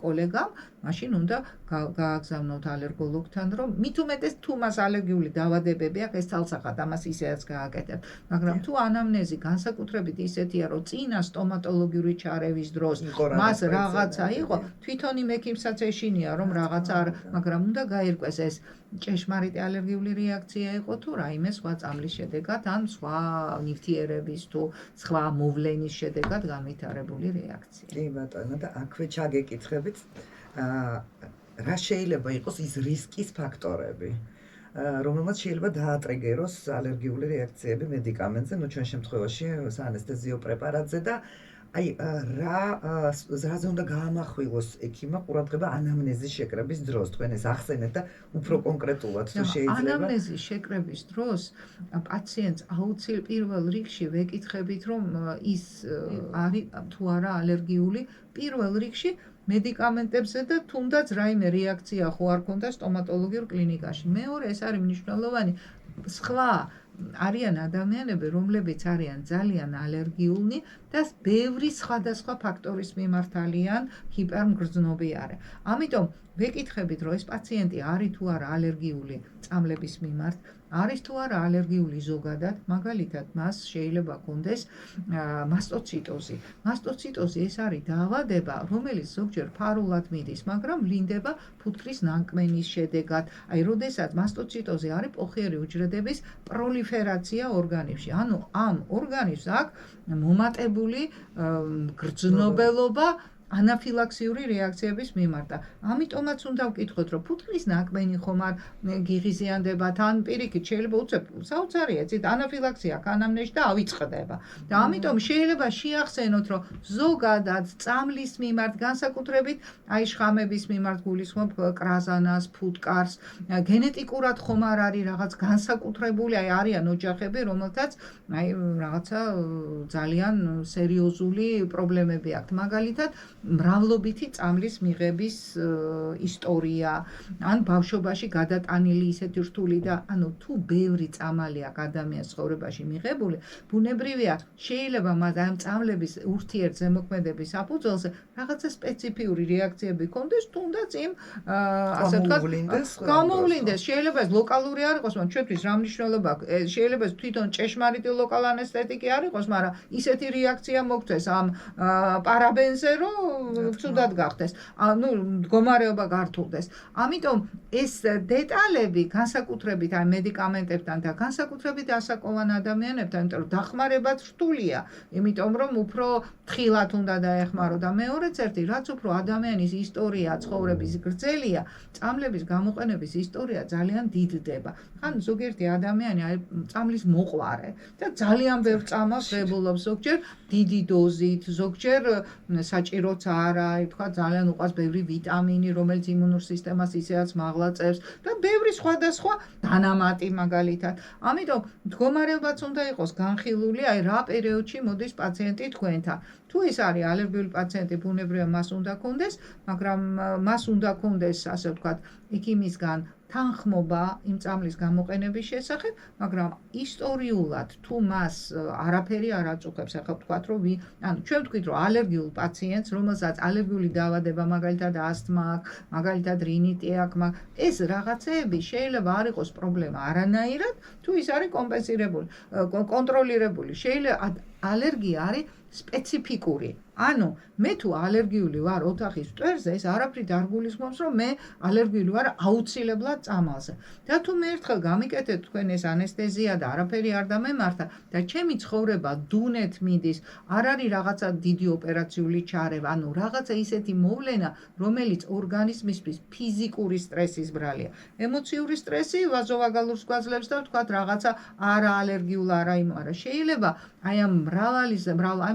C: კოლეგამ მაშინ უნდა გააგზავნოთ ალერგოლოგთან, რომ მით უმეტეს თუ მას ალერგიული დაავადებები აქვს, ეს თალსახად ამას ისეაც გააკეთებ. მაგრამ თუ ანამნეზი განსაკუთრებით ისეთია, რომ წინა სტომატოლოგიური ჩარევის დროს მას რაღაცა იყო, თვითონ იმ ექიმსაც ეშინია, რომ რაღაცა არ, მაგრამ უნდა გაირკვეს ეს ჭეშმარიტი ალერგიული რეაქცია იყო თუ რაიმე სხვა წამლის შედეგად ან სხვა ნივთიერების თუ სხვა მოვლენის შედეგად განვითარებული რეაქცია.
B: კი ბატონო და აქვე ჩაგეკითხებით რა შეიძლება იყოს ის რისკის ფაქტორები რომელმაც შეიძლება დაატრიგეროს ალერგიული რეაქციები მედიკამენტზე, ну ჩვენ შემთხვევაში საანესთეზიო პრეპარატზე და აი რაზე უნდა გაამახვილოს ექიმმა ყურადღება ანამნეზის შეკრების დროს, თქვენ ეს ახსენეთ და უფრო კონკრეტულად თუ შეიძლება.
C: ანამნეზის შეკრების დროს პაციენტს აუცილებლად პირველ რიგში ვეკითხებით, რომ ის არის თუ არა ალერგიული, პირველ რიგში მედიკამენტებზე და თუნდაც რაიმე რეაქცია ხო არ ქონდა სტომატოლოგიურ კლინიკაში. მეორე ეს არის მნიშვნელოვანი. სხვა არიან ადამიანები, რომლებიც არიან ძალიან ალერგიულნი და ბევრი სხვადასხვა ფაქტორის მიმართ არიან ჰიპერმგრძნობიარე. ამიტომ ვეკითხებით, რომ ეს პაციენტი არის თუ არა ალერგიული წამლების მიმართ, არის თუ არა ალერგიული ზოგადად, მაგალითად მას შეიძლება ჰქონდეს მასტოციტოზი. მასტოციტოზი ეს არის დაავადება, რომელიც ზოგჯერ ფარულად მიდის, მაგრამ ვლინდება ფუტკრის ნანკმენის შედეგად. აი, როდესაც მასტოციტოზი არის პოხიერი უჯრედების პროლიფერაცია ორგანიზმში. ანუ ამ ორგანიზმს აქვს მომატებული გრძნობელობა ანაფილაქსიური რეაქციების მიმართ. ამიტომაც უნდა ვკითხოთ, რომ ფუტკრის ნაკმენი ხომ არ გიღიზიანდება, თან პირიქით შეიძლება უცებ საოცარია, იცით, ანაფილაქსია აქვს ანამნეზში და ავიწყდება. და ამიტომ შეიძლება შეახსენოთ, რომ ზოგადად წამლის მიმართ, განსაკუთრებით აი შხამების მიმართ გულისხმობ კრაზანას, ფუტკარს, გენეტიკურად ხომ არ არის რაღაც განსაკუთრებული, აი არიან ოჯახები, რომელთაც აი რაღაცა ძალიან სერიოზული პრობლემები აქვთ. მაგალითად მრავლობითი წამლის მიღების ისტორია, ან ბავშვობაში გადატანილი ისეთი რთული და ანუ თუ ბევრი წამალი აქვს ადამიანის ცხოვრებაში მიღებული, ბუნებრივია შეიძლება მას ამ წამლების ურთიერთზემოქმედების საფუძველზე რაღაცა სპეციფიური რეაქციები ჰქონდეს, თუნდაც იმ ასე ვთქვათ, გამოვლინდეს. შეიძლება ეს ლოკალური არ იყოს, მაგრამ ჩვენთვის რა მნიშვნელობა აქვს? შეიძლება ეს თვითონ ჭეშმარიტი ლოკალ ანესთეტიკი არ იყოს, მაგრამ ისეთი რეაქცია მოგვცეს ამ პარაბენზე, რომ ცუდად გახდეს, ანუ მდგომარეობა გართულდეს. ამიტომ ეს დეტალები განსაკუთრებით აი მედიკამენტებთან და განსაკუთრებით ასაკოვან ადამიანებთან, იმიტომ რომ დახმარებაც რთულია, იმიტომ რომ უფრო თხილად უნდა დაეხმარო და მეორეც ერთი, რაც უფრო ადამიანის ისტორია ცხოვრების გრძელია, წამლების გამოყენების ისტორია ძალიან დიდდება. ხან ზოგიერთი ადამიანი აი წამლის მოყვარე და ძალიან ბევრ წამალს ღებულობს, ზოგჯერ დიდი დოზით, ზოგჯერ საჭიროც არა, თქვა ძალიან უყვარს ბევრი ვიტამინი, რომელიც იმუნურ სისტემას ისეაც მაღლაწევს და ბევრი სხვადასხვა დანამატი მაგალითად. ამიტომ მდგომარეობაც უნდა იყოს განხილული, აი რა პერიოდში მოდის პაციენტი თქვენთან. თუ ის არის ალერგიული პაციენტი, ბუნებრივია მას უნდა ჰქონდეს, მაგრამ მას უნდა ჰქონდეს, ასე ვთქვათ, ექიმისგან თანხმობა იმ წამლის გამოყენების შესახებ, მაგრამ ისტორიულად თუ მას არაფერი არ აწუხებს, ახლა ვთქვათ, რომ ანუ ჩვენ ვთქვით, რომ ალერგიულ პაციენტს, რომელსაც ალერგიული დაავადება, მაგალითად ასთმა აქვს, მაგალითად რინიტი აქვს, ეს რაღაცეები შეიძლება არ იყოს პრობლემა არანაირად, თუ ის არის კომპენსირებული, კონტროლირებული. შეიძლება ალერგია არის სპეციფიკური. ანუ მე თუ ალერგიული ვარ ოთახის მტვერზე, ეს არაფრით არ გულისხმობს, რომ მე ალერგიული ვარ აუცილებლად წამალზე. და თუ მე ერთხელ გამიკეთეთ თქვენ ეს ანესთეზია და არაფერი არ დამემართა და ჩემი ცხოვრება დუნეთ მიდის, არ არის რაღაცა დიდი ოპერაციული ჩარევა, ანუ რაღაცა ისეთი მოვლენა, რომელიც ორგანიზმისთვის ფიზიკური სტრესის ბრალია. ემოციური სტრესი ვაზოვაგალურს გვაძლევს და ვთქვათ რაღაცა არა ალერგიულ არა იმ, არა შეიძლება აი ამ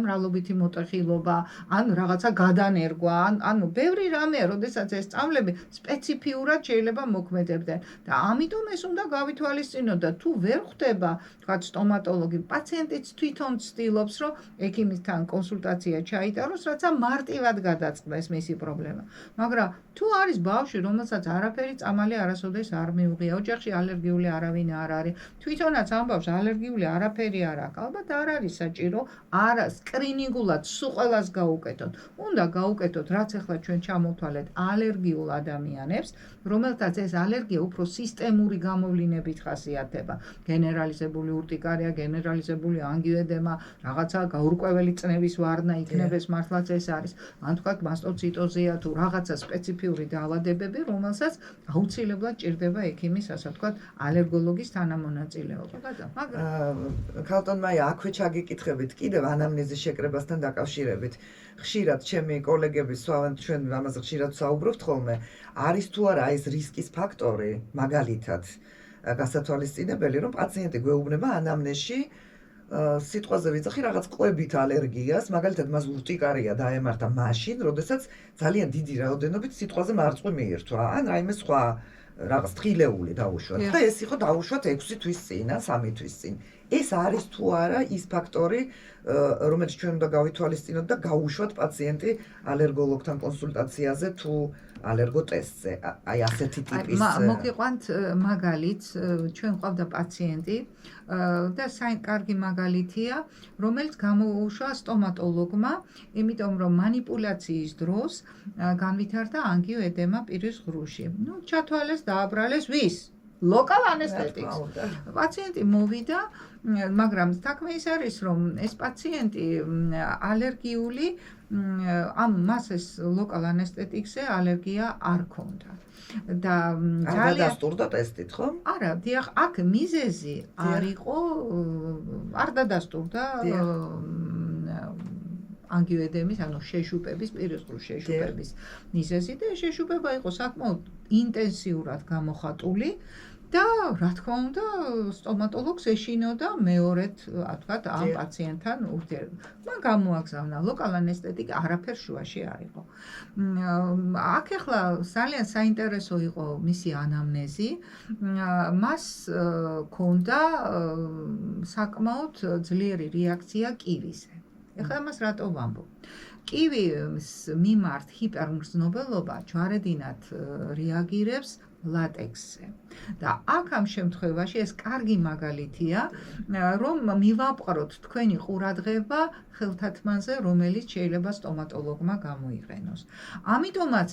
C: მრავლობითი მოტეხილობა, ან რაღაცა გადანერგვა, ანუ ბევრი რამეა, როდესაც ეს წამლები სპეციფიურად შეიძლება მოქმედებდნენ. და ამიტომ ეს უნდა გავითვალისწინოთ და თუ ვერ ხვდება, თქვათ სტომატოლოგი, პაციენტიც თვითონ ცდილობს, რომ ექიმისთან კონსულტაცია ჩაიტაროს, რაცა მარტივად გადაწყდეს მისი პრობლემა. მაგრამ თუ არის ბავშვი, რომელსაც არაფერი წამალი არასოდეს არ მიუღია, ოჯახში ალერგიული არავინ არ არის, თვითონაც ამ ბავშვს ალერგიული არაფერი არ აქვს, ალბათ არ არის საჭირო, არა სკრინინგულად სულ ყველა რას გაუკეთოთ? უნდა გაუკეთოთ, რაც ახლა ჩვენ ჩამოვთვალეთ ალერგიულ ადამიანებს, რომელთაც ეს ალერგია უფრო სისტემური გამოვლინებით ხასიათდება. გენერალიზებული ურტიკარია, გენერალიზებული ანგიოდემა, რაღაცა გაურკვეველი წნევის ვარდნა იქნება ეს მართლაც ეს არის. ან თქვათ მასტოციტოზია თუ რაღაცა სპეციფიური დაავადებები, რომელსაც აუცილებლად ჭირდება ექიმის, ასე ვთქვათ, ალერგოლოგის თანამონაწილეობა.
B: მაგრამ ქალტონმა აქვე ჩაგიკითხებით კიდევ ანამნეზის შეკრებასთან დაკავშირებით. ხშირად ჩემი კოლეგები სვავენ, ჩვენ ამაზე ხშირად ვსაუბრობთ ხოლმე, არის თუ არა ეს რისკის ფაქტორი, მაგალითად, გასათვალისწინებელი, რომ პაციენტი გვეუბნება ანამნეზში სიტყვაზე ვიძახი რაღაც კვებით ალერგიას, მაგალითად მას ურტიკარია დაემართა მაშინ, როდესაც ძალიან დიდი რაოდენობით სიტყვაზე მარწყვი მიირთვა, ან რაიმე სხვა რაღაც თხილეული დაუშვათ. და ეს იყო დაუშვათ 6 თვის წინ, ან 3 თვის წინ. ეს არის თუ არა ის ფაქტორი, რომელიც ჩვენ უნდა გავითვალისწინოთ და გაუშვათ პაციენტი ალერგოლოგთან კონსულტაციაზე თუ ალერგოტესტზე. აი ასეთი ტიპის
C: მოგიყვანთ მაგალითს, ჩვენ ყავდა პაციენტი და კარგი მაგალითია, რომელიც გამოუშვა სტომატოლოგმა, იმიტომ რომ манипуляციის დროს განვითარდა ანგიოდემა პირის ღრუში. ჩათვალეს, დააბრალეს ვის? ლოკალ ანესთეტიკს. პაციენტი მოვიდა, მაგრამ თქმის ის არის, რომ ეს პაციენტი ალერგიული მას ეს ლოკალ ანესთეტიკზე ალერგია არ ჰქონდა. და
B: ძალიან დადასტურდა ტესტით, ხო?
C: არა, დიახ, აქ მიზეზი არ იყო, არ დადასტურდა ანგიოდემის, ანუ შეშუპების, პირის ღრუს შეშუპების მიზეზი და შეშუპება იყო საკმაოდ ინტენსიურად გამოხატული. და რა თქმა უნდა, სტომატოლოგს ეშინოდა მეორედ, ვთქვათ, ამ პაციენტთან ურთიერთობა. მან გამოაგზავნა ლოკალ ანესთეტიკა, არაფერ შუაში არ იყო. აქ ახლა ძალიან საინტერესო იყო მისი ანამნეზი. მას ჰქონდა საკმაოდ ძლიერი რეაქცია კივიზე. ეხლა მას რატო ვამბობ? კივის მიმართ ჰიპერმგრძნობელობა ჯვარედინად რეაგირებს ლატექსზე. და აქ ამ შემთხვევაში ეს კარგი მაგალითია, რომ მივაპყროთ თქვენი ყურადღება ხელთათმანზე, რომელიც შეიძლება სტომატოლოგმა გამოიყენოს. ამიტომაც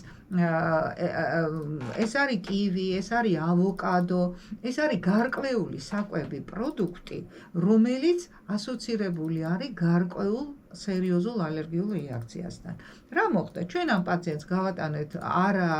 C: ეს არის კივი, ეს არის ავოკადო, ეს არის გარკვეული საკვები პროდუქტი, რომელიც ასოცირებული არის გარკვეულ სერიოზულ ალერგიულ რეაქციასთან. რა მოხდა? ჩვენ ამ პაციენტს გავატანეთ არა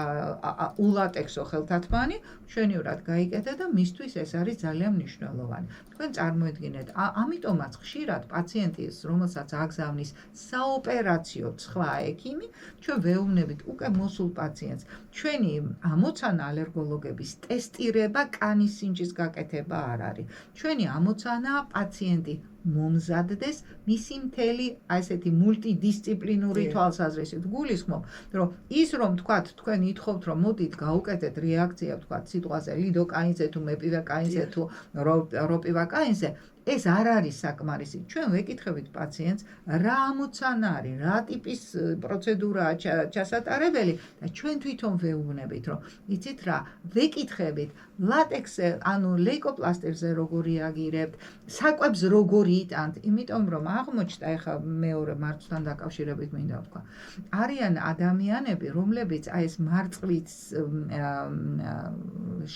C: ულატექსო ხელთათმანი, მშვენივრად გაიკეთა და მისთვის ეს არის ძალიან მნიშვნელოვანი. თქვენ წარმოედგინეთ, ამიტომაც ხშირად პაციენტის, რომელსაც აგზავნის საოპერაციო სხვა ექიმი, ჩვენ ვეუბნებით უკვე მოსულ პაციენტს, ჩვენი ამოცანა ალერგოლოგების ტესტირება კანის სინჯის გაკეთება არ არის. ჩვენი ამოცანაა პაციენტი მომზადდეს მისი მთელი ასეთი მულტიდისციპლინური თვალსაზრისით. გულისხმობ, რომ ის რომ თქვათ, თქვენ ითხოვთ, რომ მოდით გაუკეთეთ რეაქცია, თქვათ, სიტყვაზე ლიდოკაინზე თუ მეპივაკაინზე თუ როპივაკაინზე, ეს არ არის საკმარისი. ჩვენ ვეკითხებით პაციენტს, რა ამოცანა არის, რა ტიპის პროცედურაა ჩასატარებელი და ჩვენ თვითონ ვეუბნებით, რომ იცით რა, ვეკითხებით ლატექსზე, ანუ ლეიკოპლასტირზე როგორ რეაგირებთ, საკვებს როგორ იტანთ, იმიტომ რომ აღმოჩნდა, ეხლა მეორე მარწვთან დაკავშირებით მინდა ვთქვა, არიან ადამიანები, რომლებიც აი ეს მარწვის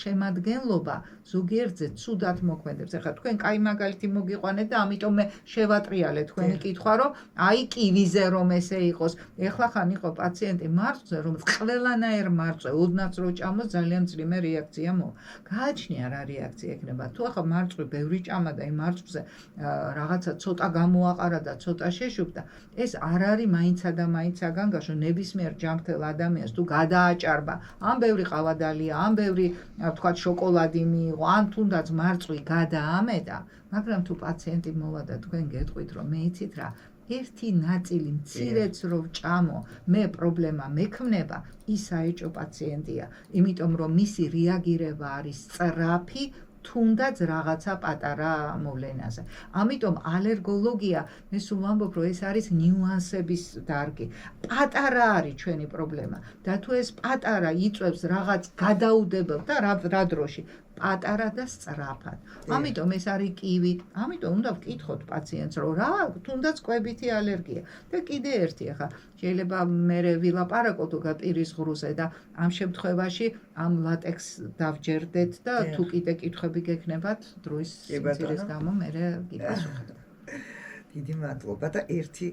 C: შემადგენლობა ზოგიერთზე ცუდად მოქმედებს. ეხლა თქვენ კაი მაგალითი მოგიყვანეთ და ამიტომ მე შევატრიალე თქვენი კითხვა, რომ აი კივიზე რომ ესე იყოს. ეხლა ხან იყო პაციენტი მარწვზე, რომ ყველანაირ მარწვე ოდნავ რო ჭამოს ძალიან მძიმე რეაქცია მოვა. გააჩნია რა რეაქცია ექნება. თუ ახლა მარწვი ბევრი ჭამა და იმ მარწვზე რაღაცა ცოტა გამოაყარა და ცოტა შეშუპდა, ეს არ არის მაინცა და მაინც საგანგაშო ნებისმიერ ჯანმრთელ ადამიანს თუ გადააჭარბა, ან ბევრი ყავადალია, ან ბევრი ვთქვათ შოკოლადი მიიღო, ან თუნდაც მარწვი გადაამეტა, მაგრამ თუ პაციენტი მოვა და თქვენ გეტყვით, რომ მე იცით რა, ერთი ნაწილი მცირეც რო ვჭამო, მე პრობლემა მექმნება, ის საეჭო პაციენტია, იმიტომ რომ მისი რეაგირება არის სწრაფი, თუნდაც რაღაცა პატარა მოვლენაზე. ამიტომ ალერგოლოგია, მე სულ ვამბობ, რომ ეს არის ნიუანსების დარგი. პატარა არის ჩვენი პრობლემა და თუ ეს პატარა იწვევს რაღაც გადაუდებელ და რა დროში, პატარა და სწრაფად. ამიტომ ეს არის კივი. ამიტომ უნდა ვკითხოთ პაციენტს, რომ რა თუნდაც კვებითი ალერგია. და კიდე ერთი ახლა შეიძლება მე ვილაპარაკოთ უგა პირის ღრუზე და ამ შემთხვევაში ამ ლატექს დავჯერდეთ და თუ კიდე კითხვები გექნებათ დროის სიძირის გამო მე გიპასუხეთ.
B: დიდი მადლობა და ერთი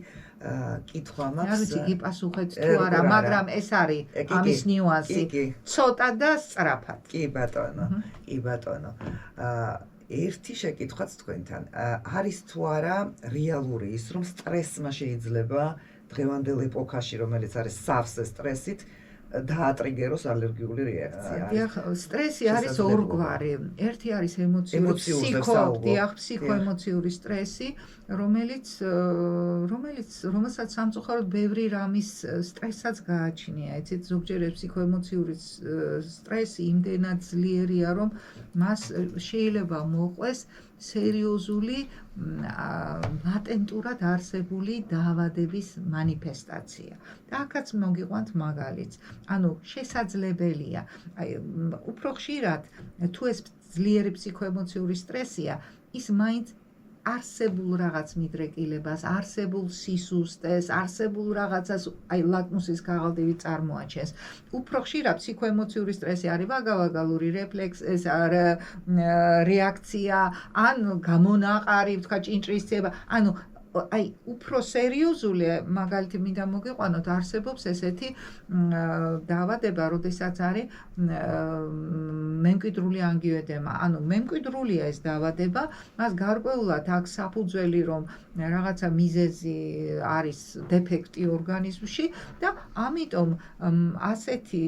B: კითხვა მაქვს.
C: რა ვიცი გიპასუხეთ თუ არა, მაგრამ ეს არის ამის ნიუანსი. ცოტა და სწრაფად.
B: კი ბატონო, კი ბატონო. ერთი შეკითხვაც თქვენთან. არის თუ არა რეალური ის, რომ სტრესმა შეიძლება დღევანდელ ეპოქაში, რომელიც არის სავსე სტრესით, დაატრიგეროს ალერგიული რეაქცია.
C: დიახ, სტრესი არის ორგვარი. ერთი არის ფსიქოემოციური სტრესი, რომელსაც სამწუხაროდ ბევრი რამის სტრესსაც გააჩნია. იცით, ზოგჯერ ფსიქოემოციური სტრესი იმდენად ძლიერია, რომ მას შეიძლება მოყვეს სერიოზული ლატენტურად არსებული დაავადების მანიფესტაცია. და აქაც მოგიყვანთ მაგალითს. ანუ შესაძლებელია, უფრო ხშირად თუ ეს ძლიერი ფსიქოემოციური სტრესია, ის მაინც არსებულ რაღაც მიდრეკილებას, არსებულ სისუსტეს, არსებულ რაღაცას, ლაკმუსის ქაღალდივი წარმოაჩენს. უფრო ხშირად ფსიქოემოციური სტრესი არის ვაგავაგალური რეფლექს, ეს რეაქცია, ან გამონაყარი, თქვა ჭინჭრისცემა, ანუ უფრო სერიოზული მაგალითი მინდა მოგიყვანოთ, არსებობს ესეთი დაავადება, როდესაც არის მემკვიდრული ანგიოდემა. ანუ მემკვიდრულია ეს დაავადება, მას გარკვეულად აქვს საფუძველი, რომ რაღაცა მიზეზი არის დეფექტი ორგანიზმში და ამიტომ ასეთი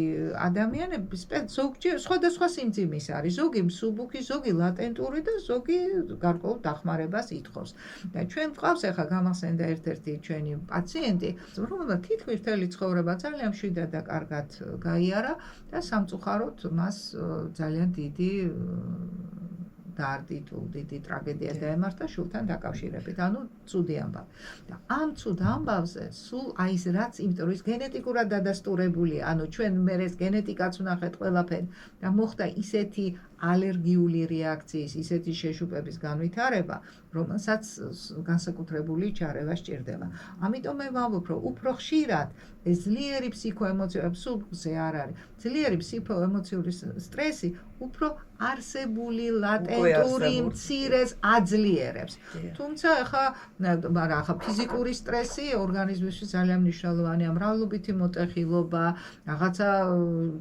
C: ადამიანები ზოგჯერ სხვადასხვა სიმძიმის არის. ზოგი მსუბუქი, ზოგი ლატენტური და ზოგი გარკვეულ დახმარებას ითხოვს. და ჩვენ გვყავს ახლა გამახსენდა ერთ-ერთი ჩვენი პაციენტი, რომელმაც თითქმის მთელი ცხოვრება ძალიან მშვიდად და კარგად გაიარა და სამწუხაროდ მას ძალიან დიდი დიდი ტრაგედია დაემართა შვილთან დაკავშირებით. ანუ ცუდი ამბავი. და ამ ცუდ ამბავზე სულ აი ეს რაც, იმიტომ რომ ის გენეტიკურად დადასტურებულია, ანუ ჩვენ მე ეს გენეტიკაც ვნახეთ ყველაფერი და მოხდა ისეთი ალერგიული რეაქციის, ისეთი შეშუპების განვითარება, რომელსაც განსაკუთრებული ჩარევა სჭირდება. ამიტომ მე ვამბობ, რომ უფრო ხშირად ეს ძლიერი ფსიქოემოციური, სულზე არ არის, ძლიერი ფსიქოემოციური სტრესი უფრო არსებული ლატენტური მცირეს აძლიერებს. თუმცა ახლა ფიზიკური სტრესი ორგანიზმში ძალიან მნიშვნელოვანია, მრავლობითი მოტეხილობა, რაღაცა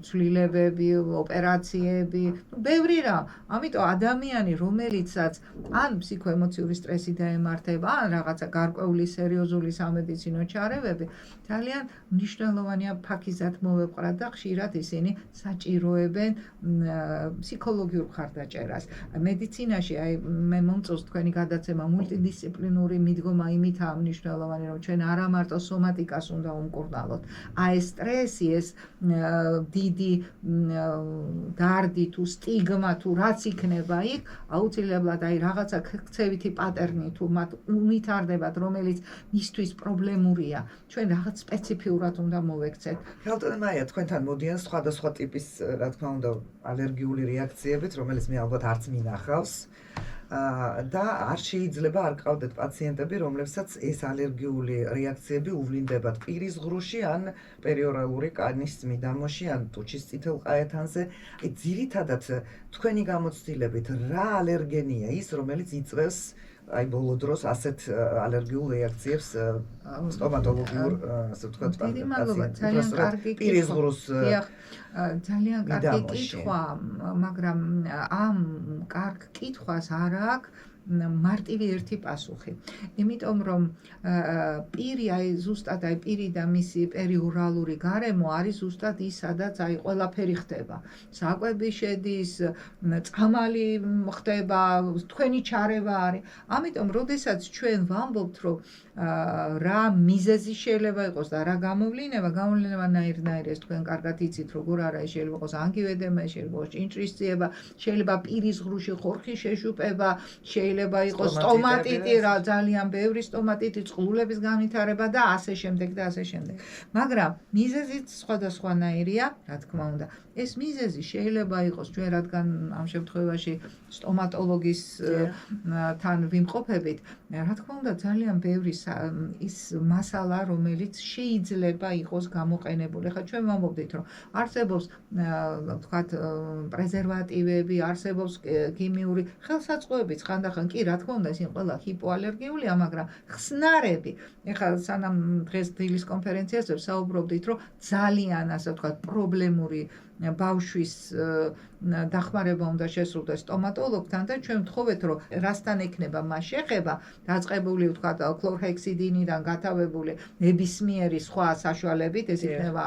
C: ცვლილებები, ოპერაციები, ბევრი რამ. ამიტომ ადამიანი, რომელიცაც ან ფსიქოემოციური სტრესი დაემართება, ან რაღაცა გარკვეული სერიოზული სამედიცინო ჩარევები, ძალიან მნიშვნელოვანია ფაქიზად მოვეყრათ და ხშირად ისინი საჭიროებენ ფსიქოლოგიურ მხარდაჭერას. მედიცინაში მე მომწონს თქვენი გადაცემა მულტიდისციპლინური მიდგომა იმითაა მნიშვნელოვანი, რომ ჩვენ არა მარტო სომატიკას უნდა უმკურნალოთ. ეს სტრესი, ეს დიდი დარდი თუ სტიგმა თუ რაც იქნება იქ, აუცილებლად რაღაცა ქცევითი პატერნი თუ მათ უნითარდებათ, რომელიც მისთვის პრობლემურია, ჩვენ რაღაც სპეციფიურად უნდა მოვექცეთ.
B: ხალხთან მაია თქვენთან მოდიან სხვადასხვა ტიპის, რა თქმა უნდა, ალერგიული რეაქციებით, რომელიც მე ალბათ არც მინახავს. და არ შეიძლება არ ყავდეთ პაციენტები, რომლებსაც ეს ალერგიული რეაქციები უვლინდებათ პირის ღრუში ან პერიორალური კანის მიდამოში ან ტუჩის წითელ ყაეთანზე. ძირითადად თქვენი გამოცდილებით რა ალერგენია ის, რომელიც იწვევს ბოლო დროს ასეთ ალერგიულ რეაქციებს სტომატოლოგიურ, ასე ვთქვათ, პირის ღრუს
C: ძალიან კარგი კითხვა, მაგრამ ამ კარგ კითხვას არ აქვს მარტივი ერთი პასუხი. იმიტომ რომ პირი, ზუსტად პირი და მისი პერიურალური გარემო არის ზუსტად ის, სადაც ყველაფერი ხდება. საკვები შედის, წამალი ხდება, თქვენი ჩარევა არის. ამიტომ, როდესაც ჩვენ ვამბობთ, რომ რა მიზეზი შეიძლება იყოს და რა გამოვლინება ნაირ-ნაირ ეს თქვენ კარგად იცით, როგორ არა, შეიძლება იყოს ანგიოდემა, შეიძლება იყოს ჭინჭრისცემა, შეიძლება პირის ღრუში ხორხის შეშუპება, შეიძლება შეიძლება იყოს სტომატიტი, რა ძალიან ბევრი სტომატიტი, წყლულების განვითარება და ასე შემდეგ და ასე შემდეგ. მაგრამ მიზეზიც სხვადასხვანაირია, რა თქმა უნდა. ეს მიზეზი შეიძლება იყოს ჩვენ რადგან ამ შემთხვევაში სტომატოლოგის თან ვიმყოფებით, რა თქმა უნდა ძალიან ბევრი ის მასალა, რომელიც შეიძლება იყოს გამოყენებული. ხა ჩვენ ვამბობდით, რომ არსებობს ვთქვათ პრეზერვატივები, არსებობს ქიმიური ხელსაწყოებიც ხანდახან კი რა თქმა უნდა ისინი ყველა ჰიპოალერგიულია, მაგრამ ხსნარები. ეხლა სანამ დღეს დილის კონფერენციაზე საუბრობდით, რომ ძალიან ასე ვთქვათ პრობლემური ბავშვის დახმარება უნდა შესრულდეს სტომატოლოგთან და ჩვენ ვთხოვეთ, რომ რასთან ექნება მას შეხება, დაწყებული ვთქვათ ქლორჰექსიდინიდან გათავებული ნებისმიერი სხვა საშუალებით, ეს იქნება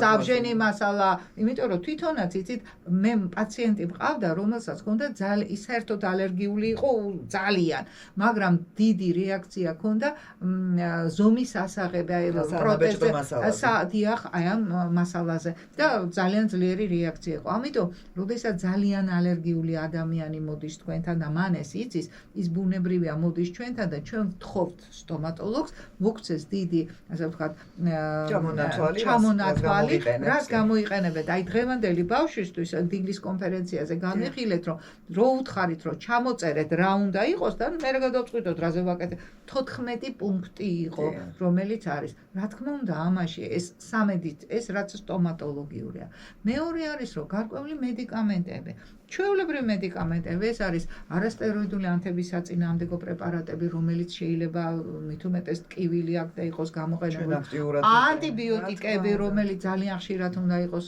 C: საბჟენი მასალა, იმიტომ რომ თვითონაც იცით, მე პაციენტი მყავდა, რომელსაც ჰქონდა საერთოდ ალერგიული იყო ძალიან, მაგრამ დიდი რეაქცია ჰქონდა ზომის ასაღები, აი პროტეზზე, დიახ, აი ამ მასალაზე და ძალიან ძლიერი რეაქცია იყო. ამიტომ როდესაც ძალიან ალერგიული ადამიანი მოდის თქვენთან და მან ეს იცის, ის ბუნებრივია მოდის ჩვენთან და ჩვენ ვთხოვთ სტომატოლოგს, მოგცეს დიდი, ასე ვთქვათ, ჩამონათვალი, რაც გამოიყენებთ. აი დღევანდელი ბავშვისთვის დილის კონფერენციაზე განვიხილეთ, რომ რო უთხარით, რომ ჩამოწერეთ რა უნდა იყოს და მე რა გადავწყვიტოთ, რაზე ვაკეთებ. 14 პუნქტი იყო, რომელიც არის. რა თქმა უნდა, ამაში ეს სამედით, ეს რაც სტომატოლოგიურია. მეორე არის, რომ გარკვეული მედიკამენტები, ჩვეულებრივი მედიკამენტები, ეს არის არასტეროიდული ანთებისაწინააღმდეგო პრეპარატები, რომელიც შეიძლება მით უმეტეს ტკივილი აქ და იყოს გამოყენებული. ანტიბიოტიკები, რომელიც ძალიან ხშირად უნდა იყოს,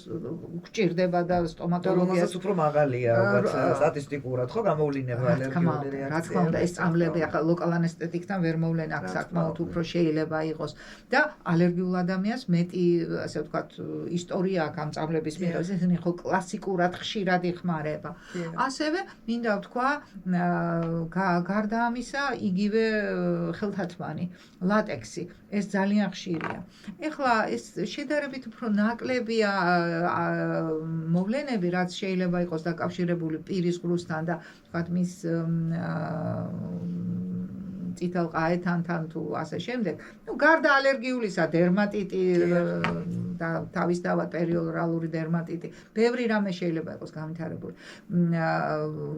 C: გვჭირდება და სტომატოლოგიას
B: უფრო მაღალია, ალბათ სტატისტიკურად ხო გამოვლინება ალერგიული რეაქცია.
C: რა თქმა უნდა, ეს წამლები ახლა ლოკალ ანესთეტიკთან ვერ მოვლენ, აქ საკმაოდ უფრო შეიძლება იყოს და ალერგიულ ადამიანს მეტი, ასე ვთქვათ, ისტორია აქვს ამ წამლების მიერ, ესენი ხო კლასიკურად ხშირად იხმარება. ასევე მინდა ვთქვა, გარდა ამისა, იგივე ხელთათმანი, ლატექსი, ეს ძალიან ხშირია. ეხლა ეს შედარებით უფრო ნაკლებია მოვლენები, რაც შეიძლება იყოს დაკავშირებული პირის ღრუსთან და ვთქვათ მის წითელ ყაეთთან თუ ასე შემდეგ. გარდა ალერგიულისა, დერმატიტი და თავისთავად პერიორალური დერმატიტი, ბევრი რამე შეიძლება იყოს განვითარებული.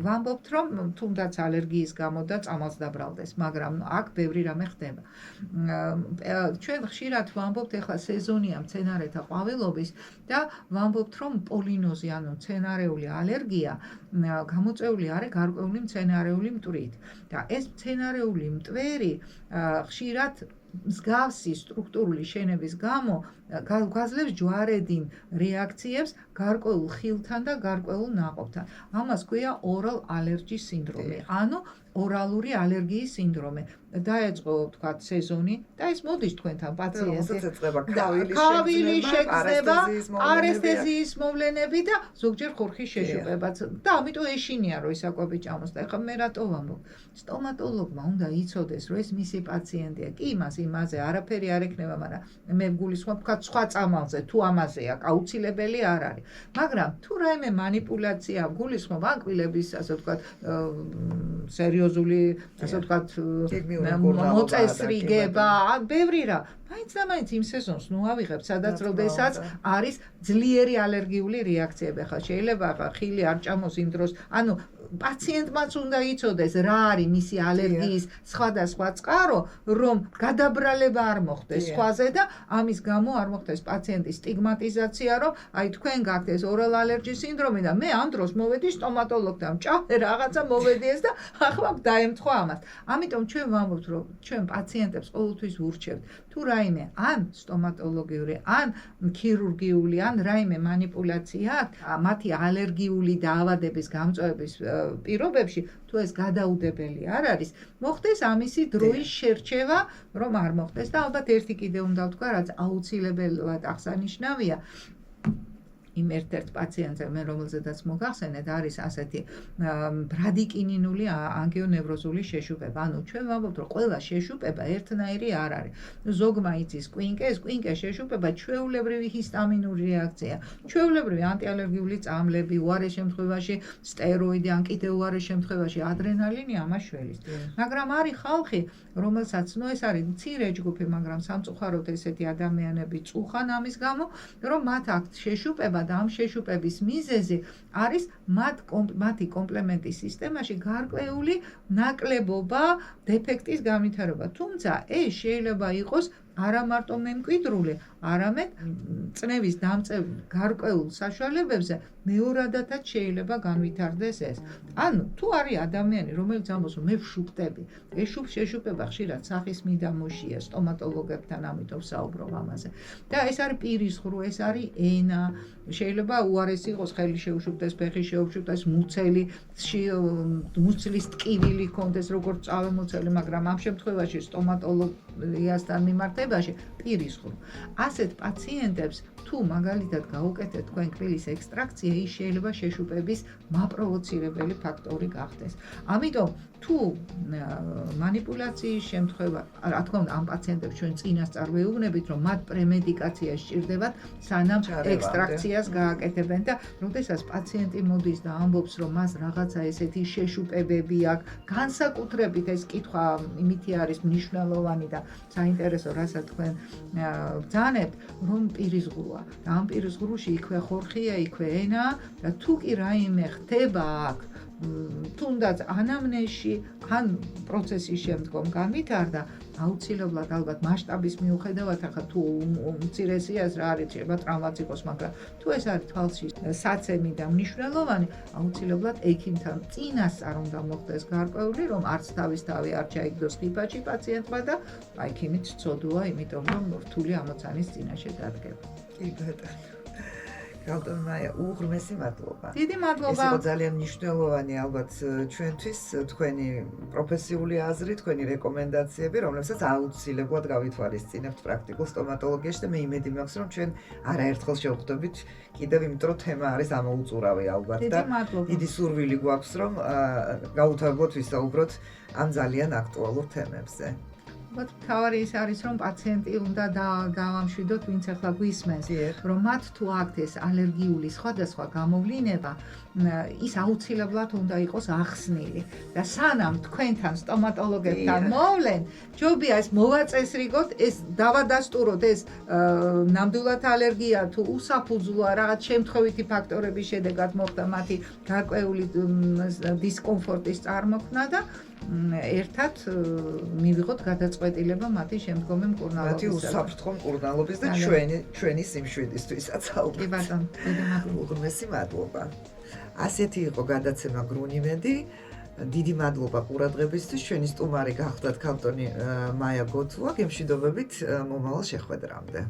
C: ვამბობთ, რომ თუნდაც ალერგიის გამო და წამალს დაბრალდეს, მაგრამ აქ ბევრი რამე ხდება. ჩვენ ხშირად ვამბობთ, ეხლა სეზონია მცენარეთა ყვავილობის და ვამბობთ, რომ პოლინოზი, ანუ მცენარეული ალერგია გამოწვეული არის გარკვეული მცენარეული მტვრით და ეს მცენარეული მტვერი ხშირად მსგავსი სტრუქტურული შენების გამო გვაძლევს ჯვარედინ რეაქციებს გარკვეულ ხილთან და გარკვეულ ნაყოფთან. ამას ქვია oral allergy syndrome, ანუ ორალური ალერგიის სინდრომი. დაეწყო, ვთქვათ, სეზონი და ეს მოდის თქვენთან პაციენტი. ქავილი შეგრძნება, არესთეზიის მოვლენები და ზოგჯერ ხორხის შეშუპებაც და ამიტომ ეშინია, რომ ისაკვები ჭამოს და ეხლა მე რატო ვამბობ? სტომატოლოგმა უნდა იცოდეს, რომ ეს მისი პაციენტია. კი, იმაზე არაფერი არ ექნება, მაგრამ მე გულისხმობ, ვთქვათ, სხვა წამალზე, თუ ამაზეა, აუცილებელი არ არის. მაგრამ თუ რაიმე манипуляცია გულისხმობ, ან კბილების, ასე ვთქვათ, სერიოზული, ასე ვთქვათ, მოწესრიგება, ბევრი რა. მაინც და მაინც იმ სეზონს ნუ ავიღებ, სადაც როდესაც არის ძლიერი ალერგიული რეაქციები. ხა შეიძლება ხილი არ ჭამოს იმ დროს, ანუ პაციენტმაც უნდა იცოდეს რა არის მისი ალერგიის სხვადასხვა წყარო, რომ გადაბრალება არ მოხდეს სხვაზე და ამის გამო არ მოხდეს პაციენტის სტიგმატიზაცია, რომ აი თქვენ გაქვთ ეს oral allergy სინდრომი და მე ამ დროს მოვედი სტომატოლოგთან, მჭამე რაღაცა მოვედი ეს და ახლა დაემთხვა ამას. ამიტომ ჩვენ ვამბობთ, რომ ჩვენ პაციენტებს ყოველთვის ვურჩევთ, თუ რაიმე ან სტომატოლოგიური, ან ქირურგიული, ან რაიმე манипуляცია აქვს, მათი ალერგიული დაავადების გამწვევების პირობებში, თუ ეს გადაუდებელი არ არის, მოხდეს ამისი დროის შერჩევა, რომ არ მოხდეს და ალბათ ერთი კიდე უნდა ვთქვა, რაც აუცილებლად აღსანიშნავია. იმ ერთ-ერთ პაციენტზე, მე რომელზედაც მოგახსენეთ, არის ასეთი ბრადიკინინული ანგიონევროზული შეშუპება. ანუ ჩვენ ვამბობთ, რომ ყველა შეშუპება ერთნაირი არ არის. ზოგმა იცის კვინკე, ეს კვინკე შეშუპება ჩვეულებრივი ჰისტამინური რეაქცია, ჩვეულებრივი ანტიალერგიული წამლები, უარეს შემთხვევაში სტეროიდი, ან კიდევ უარეს შემთხვევაში ადრენალინი ამას შველის. მაგრამ არის ხალხი, რომელსაც ეს არის მცირე ჯგუფი, მაგრამ სამწუხაროდ ესეთი ადამიანები წუხან ამის გამო, რომ მათ აქვთ შეშუპება და ამ შეშუპების მიზეზი არის მათი კომპლემენტის სისტემაში გარკვეული ნაკლებობა დეფექტის განვითარება. თუმცა ეს შეიძლება იყოს არა მარტო მემკვიდრული, არამედ წნევის დამწევ გარკვეულ საშუალებებზე მეორადათაც შეიძლება განვითარდეს ეს. ანუ თუ არის ადამიანი, რომელიც ამბობს, რომ მე ვშუპტები, ეს შეშუპება ხშირად სახის მიდამოშია, სტომატოლოგებთან ამიტომ საუბრობ ამაზე. და ეს არის პირის ღრუ, ეს არის ენა, შეიძლება უარესი იყოს, ხელი შეუშუპდეს, ფეხი შეუშუპდეს, მუცლის ტკივილი ჰქონდეს, როგორც წავემოცელი, მაგრამ ამ შემთხვევაში სტომატოლოგიასთან მიმართებაში პირის ღრუ. ასეთ პაციენტებს თუ მაგალითად გაუკეთეთ თქვენ კბილის ექსტრაქცია, ის შეიძლება შეშუპების მაპროვოცირებელი ფაქტორი გახდეს. ამიტომ თუ მანიპულაციის შემთხვევა, რა თქმა უნდა, ამ პაციენტებს ჩვენ წინასწარ ვეუბნებით, რომ მათ პრემედიკაცია სჭირდებათ, სანამ ექსტრაქციას გააკეთებენ და როდესაც პაციენტი მოდის და ამბობს, რომ მას რაღაცა ესეთი შეშუპებები აქვს, განსაკუთრებით ეს კითხვა იმითი არის მნიშვნელოვანი და საინტერესო, რასაც თქვენ ბრძანებთ, რომ პირის ღრუა. და ამ პირის ღრუში იქვე ხორხია, იქვე ენა და თუ კი რაიმე ხდება აქ, თუნდაც ანამნეზში, ან პროცესის შემდგომ განვითარდა, აუცილებლად ალბათ მასშტაბის მიუხედავად, ახლა თუ უმცირესიას რა არის, შეიძლება ტრავმაც იყოს, მაგრამ თუ ეს არის თვალში საცემი და მნიშვნელოვანი, აუცილებლად ექიმთან წინასწარ უნდა მოხდეს გარკვეული, რომ არც თავისთავი არ ჩაიგდოს ხიფაჩი პაციენტმა და ექიმით ცოდოა, იმიტომ რომ რთული ამოცანის წინაშე დადგება.
B: კი ბატონო. გალტონ მაია, უღრმესი მადლობა.
C: დიდი მადლობა.
B: ეს იყო ძალიან მნიშვნელოვანი ალბათ ჩვენთვის, თქვენი პროფესიული აზრი, თქვენი რეკომენდაციები, რომლებსაც აუცილებლად გავითვალისწინებთ პრაქტიკულ სტომატოლოგიაში და მე იმედი მაქვს, რომ ჩვენ არაერთხელ შევხვდებით კიდევ, იმიტომ რომ თემა არის ამოუწურავი ალბათ და დიდი სურვილი გვაქვს, რომ გაუთავებლად ვისაუბროთ ამ ძალიან აქტუალურ თემებზე.
C: მთავარი ის არის, რომ პაციენტი უნდა დავამშვიდოთ, ვინც ახლა გვისმენს, რომ მათ თუ აქვთ ეს ალერგიული სხვადასხვა გამოვლინება, ის აუცილებლად უნდა იყოს ახსნილი და სანამ თქვენთან სტომატოლოგებთან მოვლენ, ჯობია ეს მოვაწესრიგოთ, ეს დავადასტუროთ, ეს ნამდვილად ალერგია თუ უსაფუძვლოა რაღაც შემთხვევითი ფაქტორების შედეგად მოხდა მათი გარკვეული დისკომფორტის წარმოქმნა და ერთად მივიღოთ გადაწყვეტილება მათი შემდგომი მკურნალობის.
B: მათი უსაფრთხო მკურნალობის და ჩვენი სიმშვიდისთვისაც ალბათ.
C: კი ბატონო, დიდი მადლობა.
B: უღრმესი მადლობა. ასეთი იყო გადაცემა გრუნიმედი. დიდი მადლობა ყურადღებისთვის. ჩვენი სტუმარი გახლდათ ქალტონი მაია გოთუა. გემშვიდობებით მომავალ შეხვედრამდე.